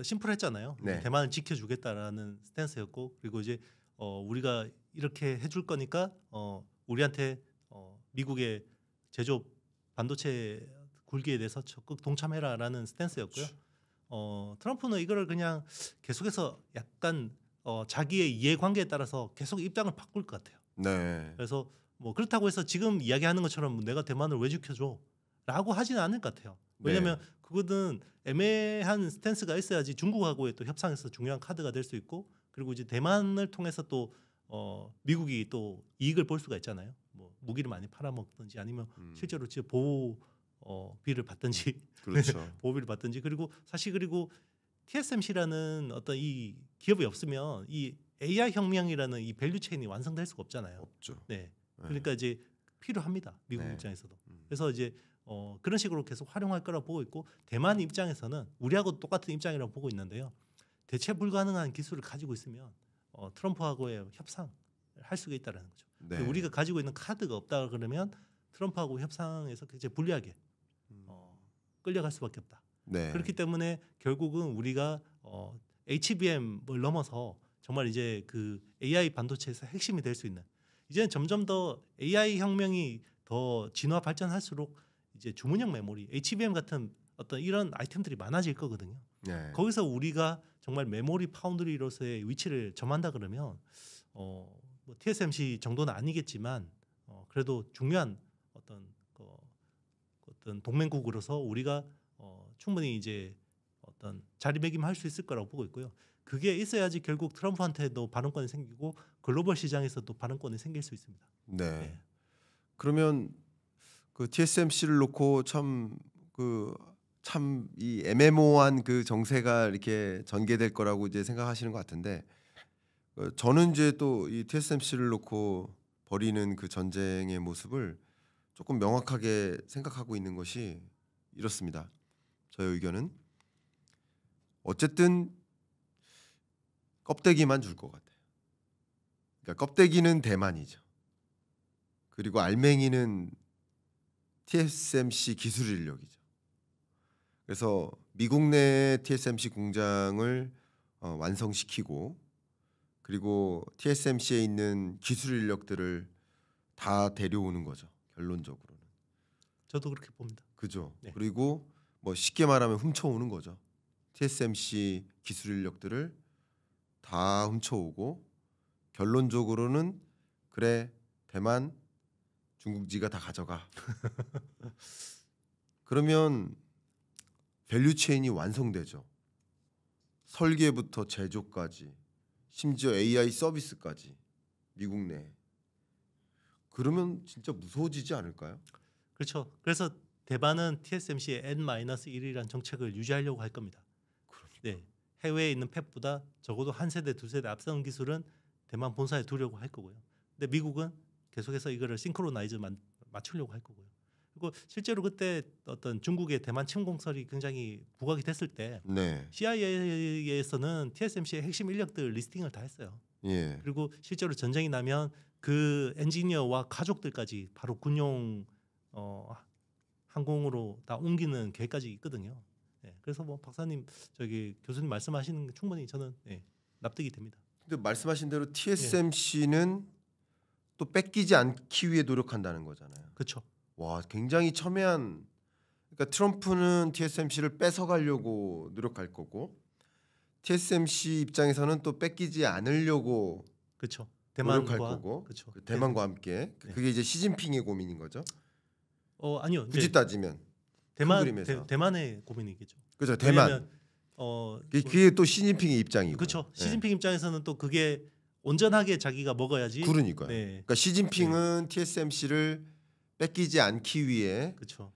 심플했잖아요. 네. 대만을 지켜주겠다라는 스탠스였고, 그리고 이제 우리가 이렇게 해줄 거니까 우리한테 미국의 제조업 반도체 굴기에 대해서 적극 동참해라라는 스탠스였고요. 트럼프는 이거를 그냥 계속해서 약간 자기의 이해관계에 따라서 계속 입장을 바꿀 것 같아요. 네. 그래서 뭐 그렇다고 해서 지금 이야기하는 것처럼 내가 대만을 왜 지켜줘라고 하지는 않을 것 같아요. 왜냐하면 그거는 애매한 스탠스가 있어야지 중국하고의 또 협상에서 중요한 카드가 될 수 있고, 그리고 이제 대만을 통해서 또 미국이 또 이익을 볼 수가 있잖아요. 뭐 무기를 많이 팔아먹든지 아니면 실제로 진짜 보호비를 받든지 그렇죠. 보호비를 받든지. 그리고 사실 그리고 TSMC라는 어떤 이 기업이 없으면 이 AI 혁명이라는 이 밸류 체인이 완성될 수가 없잖아요. 없죠. 네. 그러니까 이제 필요합니다. 미국 네. 입장에서도. 그래서 이제 그런 식으로 계속 활용할 거라 보고 있고, 대만 입장에서는 우리하고 똑같은 입장이라고 보고 있는데요. 대체 불가능한 기술을 가지고 있으면 트럼프하고의 협상을 할 수가 있다라는 거죠. 네. 우리가 가지고 있는 카드가 없다 그러면 트럼프하고 협상에서 굉장히 불리하게 끌려갈 수밖에 없다. 네. 그렇기 때문에 결국은 우리가 HBM을 넘어서 정말 이제 그 AI 반도체에서 핵심이 될 수 있는, 이제는 점점 더 AI 혁명이 더 진화 발전할수록 이제 주문형 메모리, HBM 같은 어떤 이런 아이템들이 많아질 거거든요. 네. 거기서 우리가 정말 메모리 파운드리로서의 위치를 점한다 그러면 뭐 TSMC 정도는 아니겠지만 그래도 중요한 어떤 동맹국으로서 우리가 충분히 이제 어떤 자리매김할 수 있을 거라고 보고 있고요. 그게 있어야지 결국 트럼프한테도 발언권이 생기고 글로벌 시장에서도 발언권이 생길 수 있습니다. 네. 네. 그러면 그 TSMC를 놓고 참 이 애매모호한 그 정세가 이렇게 전개될 거라고 이제 생각하시는 것 같은데, 저는 이제 또 이 TSMC를 놓고 벌이는 그 전쟁의 모습을 조금 명확하게 생각하고 있는 것이 이렇습니다. 저의 의견은 어쨌든 껍데기만 줄 것 같아요. 그러니까 껍데기는 대만이죠. 그리고 알맹이는 TSMC 기술 인력이죠. 그래서 미국 내 TSMC 공장을 완성시키고, 그리고 TSMC에 있는 기술 인력들을 다 데려오는 거죠. 결론적으로는. 저도 그렇게 봅니다. 그죠. 네. 그리고 뭐 쉽게 말하면 훔쳐오는 거죠. TSMC 기술 인력들을 다 훔쳐오고, 결론적으로는 그래 대만 중국지가 다 가져가. 그러면 밸류 체인이 완성되죠. 설계부터 제조까지, 심지어 AI 서비스까지 미국 내. 그러면 진짜 무서워지지 않을까요? 그렇죠. 그래서 대만은 TSMC의 N-1이라는 정책을 유지하려고 할 겁니다. 네. 해외에 있는 팹보다 적어도 한 세대 두 세대 앞선 기술은 대만 본사에 두려고 할 거고요. 근데 미국은 계속해서 이거를 싱크로나이즈 맞추려고 할 거고요. 그리고 실제로 그때 어떤 중국의 대만 침공설이 굉장히 부각이 됐을 때 네. CIA에서는 TSMC의 핵심 인력들 리스팅을 다 했어요. 예. 그리고 실제로 전쟁이 나면 그 엔지니어와 가족들까지 바로 군용 항공으로 다 옮기는 계획까지 있거든요. 네, 그래서 뭐 박사님 교수님 말씀하시는 게 충분히 저는 납득이 됩니다. 근데 말씀하신 대로 TSMC는 또 뺏기지 않기 위해 노력한다는 거잖아요. 그렇죠. 와, 굉장히 첨예한. 그러니까 트럼프는 TSMC를 뺏어가려고 노력할 거고, TSMC 입장에서는 또 뺏기지 않으려고 그렇죠. 노력할 거고, 그렇죠. 대만과 함께. 그게 이제 시진핑의 고민인 거죠. 아니요. 굳이 따지면 대만의 고민이겠죠. 그죠. 대만. 왜냐하면, 그게 또 시진핑의 입장이고. 그렇죠. 시진핑 입장에서는 또 그게 온전하게 자기가 먹어야지. 그러니까요. 네. 그러니까 시진핑은 TSMC를 뺏기지 않기 위해 그렇죠.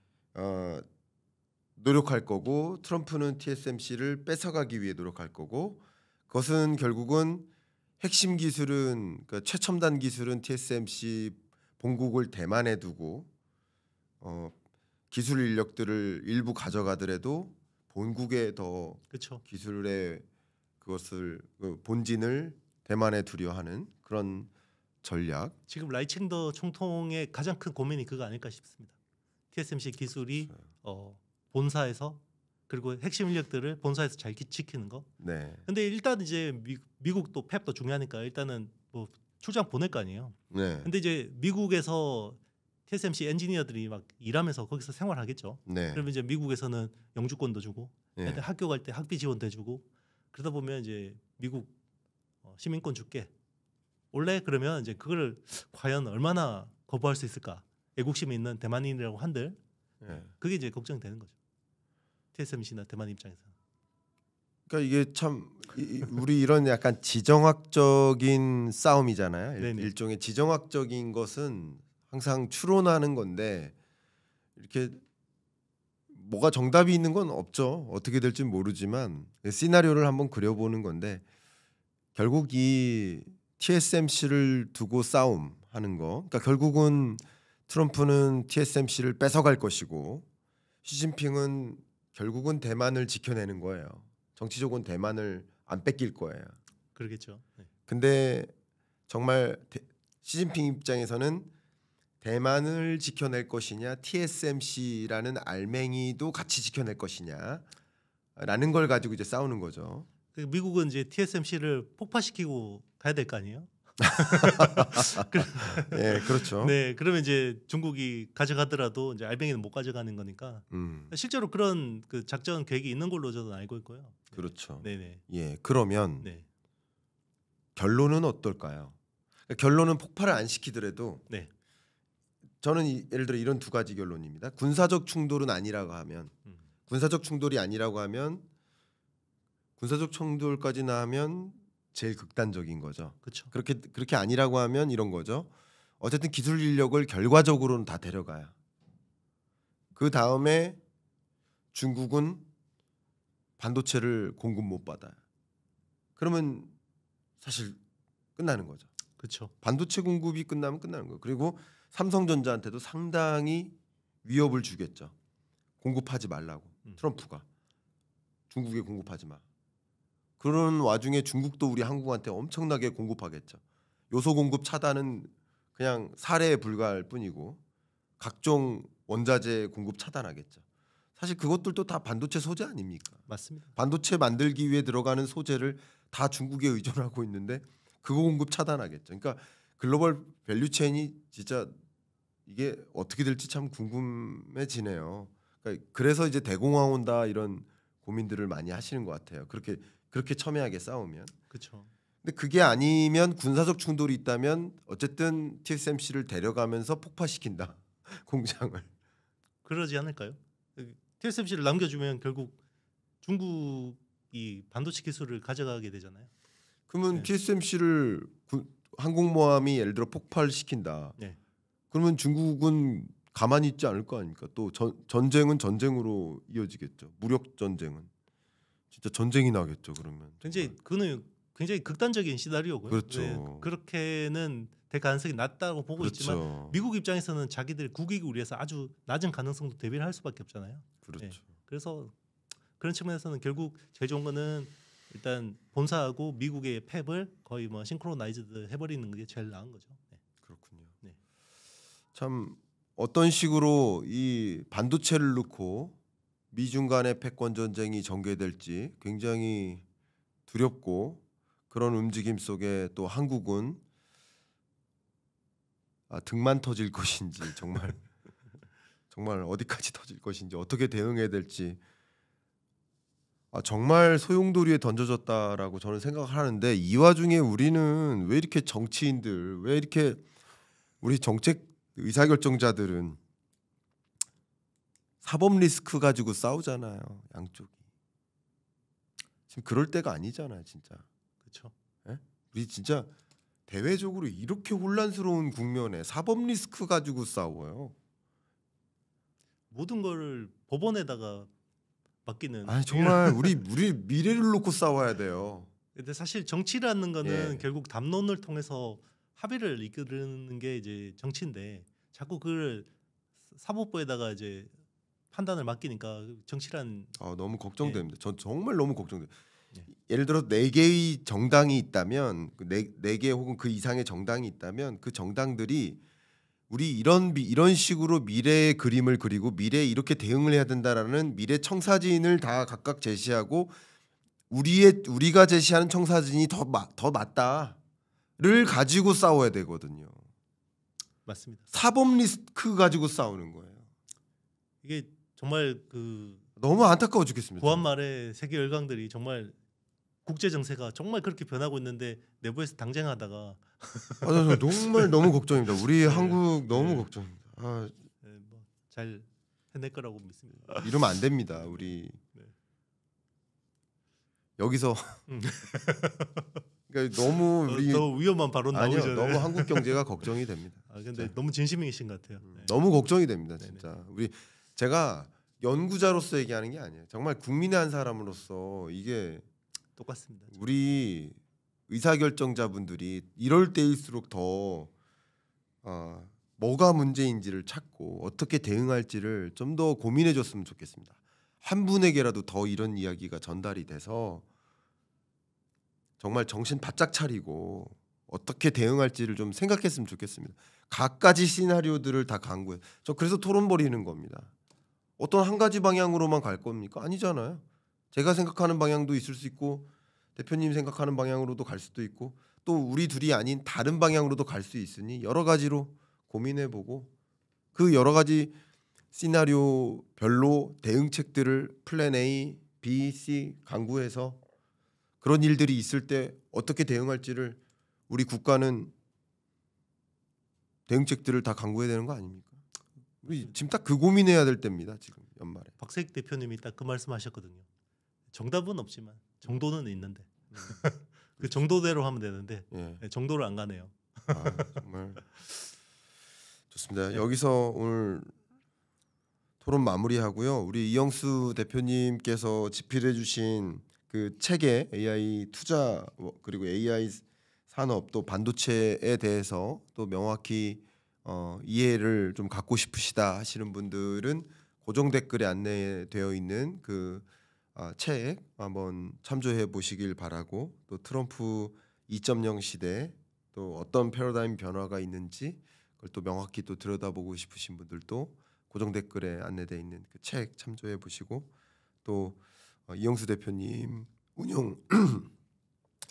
노력할 거고, 트럼프는 TSMC를 뺏어가기 위해 노력할 거고, 그것은 결국은 핵심 기술은, 그러니까 최첨단 기술은 TSMC 본국을 대만에 두고 기술 인력들을 일부 가져가더라도 본국에 더 그렇죠. 기술의 그것을 그 본진을 대만에 두려 하는 그런 전략. 지금 라이칭더 총통의 가장 큰 고민이 그거 아닐까 싶습니다. TSMC 기술이 본사에서 그리고 핵심 인력들을 본사에서 잘 지키는 거. 네. 근데 일단 이제 미국도 팹도 중요하니까 일단은 뭐 출장 보낼 거 아니에요. 네. 근데 이제 미국에서 TSMC 엔지니어들이 막 일하면서 거기서 생활하겠죠. 네. 그러면 이제 미국에서는 영주권도 주고, 네. 애들 학교 갈 때 학비 지원도 해주고, 그러다 보면 이제 미국 시민권 줄게. 원래 그러면 이제 그걸 과연 얼마나 거부할 수 있을까? 애국심이 있는 대만인이라고 한들 네. 그게 이제 걱정되는 거죠. TSMC나 대만 입장에서. 그러니까 이게 참 우리 이런 약간 지정학적인 싸움이잖아요. 네네. 일종의 지정학적인 것은 항상 추론하는 건데 이렇게 뭐가 정답이 있는 건 없죠. 어떻게 될지 모르지만 시나리오를 한번 그려보는 건데 결국 이 TSMC를 두고 싸움하는 거. 그러니까 결국은 트럼프는 TSMC를 뺏어갈 것이고 시진핑은 결국은 대만을 지켜내는 거예요. 정치적으로는 대만을 안 뺏길 거예요. 그러겠죠. 네. 근데 정말 시진핑 입장에서는 대만을 지켜낼 것이냐 TSMC라는 알맹이도 같이 지켜낼 것이냐라는 걸 가지고 이제 싸우는 거죠. 미국은 이제 TSMC를 폭파시키고 가야 될 거 아니에요? 네, 그렇죠. 네, 그러면 이제 중국이 가져가더라도 이제 알뱅이는 못 가져가는 거니까 실제로 그런 그 작전 계획이 있는 걸로 저는 알고 있고요. 그렇죠. 네네. 예, 그러면 네. 결론은 어떨까요? 그러니까 결론은 폭발을 안 시키더라도 네. 저는 예를 들어 이런 두 가지 결론입니다. 군사적 충돌은 아니라고 하면 군사적 충돌이 아니라고 하면 군사적 충돌까지나 하면 제일 극단적인 거죠. 그렇죠. 그렇게 아니라고 하면 이런 거죠. 어쨌든 기술 인력을 결과적으로는 다 데려가요. 그 다음에 중국은 반도체를 공급 못 받아요. 그러면 사실 끝나는 거죠. 그렇죠. 반도체 공급이 끝나면 끝나는 거예요. 그리고 삼성전자한테도 상당히 위협을 주겠죠. 공급하지 말라고. 트럼프가 중국에 공급하지 마. 그런 와중에 중국도 우리 한국한테 엄청나게 공급하겠죠. 요소 공급 차단은 그냥 사례에 불과할 뿐이고 각종 원자재 공급 차단하겠죠. 사실 그것들도 다 반도체 소재 아닙니까? 맞습니다. 반도체 만들기 위해 들어가는 소재를 다 중국에 의존하고 있는데 그거 공급 차단하겠죠. 그러니까 글로벌 밸류체인이 진짜 이게 어떻게 될지 참 궁금해지네요. 그러니까 그래서 이제 대공황 온다 이런 고민들을 많이 하시는 것 같아요. 그렇게 첨예하게 싸우면. 그렇죠. 근데 그게 아니면 군사적 충돌이 있다면 어쨌든 TSMC를 데려가면서 폭파시킨다 공장을. 그러지 않을까요? TSMC를 남겨주면 결국 중국이 반도체 기술을 가져가게 되잖아요. 그러면 네. TSMC를 항공모함이 예를 들어 폭발시킨다. 네. 그러면 중국은 가만히 있지 않을 거 아닙니까? 또 전쟁은 전쟁으로 이어지겠죠. 무력 전쟁은 진짜 전쟁이 나겠죠. 그러면 그는 굉장히 극단적인 시나리오고요. 그렇죠. 네, 그렇게는 될 가능성이 낮다고 보고 그렇죠. 있지만 미국 입장에서는 자기들 국익을 위해서 아주 낮은 가능성도 대비를 할 수밖에 없잖아요. 그렇죠. 네. 그래서 그런 측면에서는 결국 제일 좋은 거는 일단 본사하고 미국의 팹을 거의 뭐 싱크로나이즈드 해버리는 게 제일 나은 거죠. 네. 그렇군요. 네. 참 어떤 식으로 이 반도체를 놓고 미중 간의 패권 전쟁이 전개될지 굉장히 두렵고 그런 움직임 속에 또 한국은 등만 터질 것인지 정말 어디까지 터질 것인지 어떻게 대응해야 될지 정말 소용돌이에 던져졌다라고 저는 생각을 하는데 이 와중에 우리는 왜 이렇게 정치인들 왜 이렇게 우리 정책 의사결정자들은 사법 리스크 가지고 싸우잖아요. 양쪽이. 지금 그럴 때가 아니잖아요. 진짜. 그렇죠. 예? 우리 진짜 대외적으로 이렇게 혼란스러운 국면에 사법 리스크 가지고 싸워요. 모든 걸 법원에다가 맡기는. 정말 우리 미래를 놓고 싸워야 돼요. 근데 사실 정치라는 거는 예. 결국 담론을 통해서 합의를 이끄는 게 이제 정치인데 자꾸 그걸 사법부에다가 이제 판단을 맡기니까 정치란 너무 걱정됩니다. 전 정말 너무 걱정돼요. 예를 들어 4개의 정당이 있다면 네 개 혹은 그 이상의 정당이 있다면 그 정당들이 우리 이런 식으로 미래의 그림을 그리고 미래에 이렇게 대응을 해야 된다라는 미래 청사진을 다 각각 제시하고 우리가 제시하는 청사진이 더 맞다를 가지고 싸워야 되거든요. 맞습니다. 사법 리스크 가지고 싸우는 거예요. 이게 정말 그 너무 안타까워 죽겠습니다. 고한 말에 세계 열강들이 정말 국제 정세가 정말 그렇게 변하고 있는데 내부에서 당쟁하다가 저 정말 너무 걱정입니다. 우리 네. 한국 너무 네. 걱정입니다. 잘 해낼 거라고 믿습니다. 이러면 안 됩니다. 우리 네. 여기서 그러니까 너무 우리 더 위험한 발언 나오기 아니요 전에 너무 한국 경제가 걱정이 됩니다. 근데 네. 너무 진심이신 것 같아요. 네. 너무 걱정이 됩니다. 네네. 진짜 제가 연구자로서 얘기하는 게 아니에요. 정말 국민의 한 사람으로서 이게 똑같습니다. 우리 의사결정자분들이 이럴 때일수록 더 뭐가 문제인지를 찾고 어떻게 대응할지를 좀 더 고민해 줬으면 좋겠습니다. 한 분에게라도 더 이런 이야기가 전달이 돼서 정말 정신 바짝 차리고 어떻게 대응할지를 좀 생각했으면 좋겠습니다. 각가지 시나리오들을 다 강구해. 저 그래서 토론 벌이는 겁니다. 어떤 한 가지 방향으로만 갈 겁니까? 아니잖아요. 제가 생각하는 방향도 있을 수 있고 대표님 생각하는 방향으로도 갈 수도 있고 또 우리 둘이 아닌 다른 방향으로도 갈 수 있으니 여러 가지로 고민해보고 그 여러 가지 시나리오별로 대응책들을 플랜 A, B, C 강구해서 그런 일들이 있을 때 어떻게 대응할지를 우리 국가는 대응책들을 다 강구해야 되는 거 아닙니까? 우리 지금 딱 그 고민해야 될 때입니다. 지금 연말에. 박세익 대표님이 딱 그 말씀하셨거든요. 정답은 없지만 정도는 있는데 그 정도대로 하면 되는데 예. 정도를 안 가네요. 정말 좋습니다. 여기서 오늘 토론 마무리하고요. 우리 이영수 대표님께서 집필해주신 그 책에 AI 투자 그리고 AI 산업 또 반도체에 대해서 또 명확히 이해를 좀 갖고 싶으시다 하시는 분들은 고정 댓글에 안내되어 있는 그 책 한번 참조해 보시길 바라고 또 트럼프 2.0 시대 또 어떤 패러다임 변화가 있는지 그걸 또 명확히 또 들여다보고 싶으신 분들도 고정 댓글에 안내되어 있는 그 책 참조해 보시고 또 이영수 대표님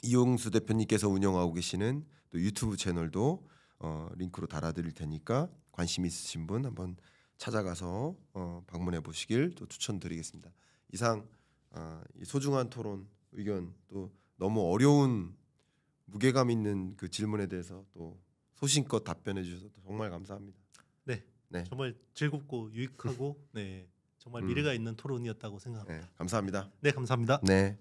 이용수 대표님께서 운영하고 계시는 또 유튜브 채널도 링크로 달아드릴 테니까 관심 있으신 분 한번 찾아가서 방문해 보시길 또 추천드리겠습니다. 이상 이 소중한 토론 의견 또 너무 어려운 무게감 있는 그 질문에 대해서 또 소신껏 답변해 주셔서 정말 감사합니다. 네. 정말 즐겁고 유익하고 정말 미래가 있는 토론이었다고 생각합니다. 감사합니다. 네, 감사합니다. 네.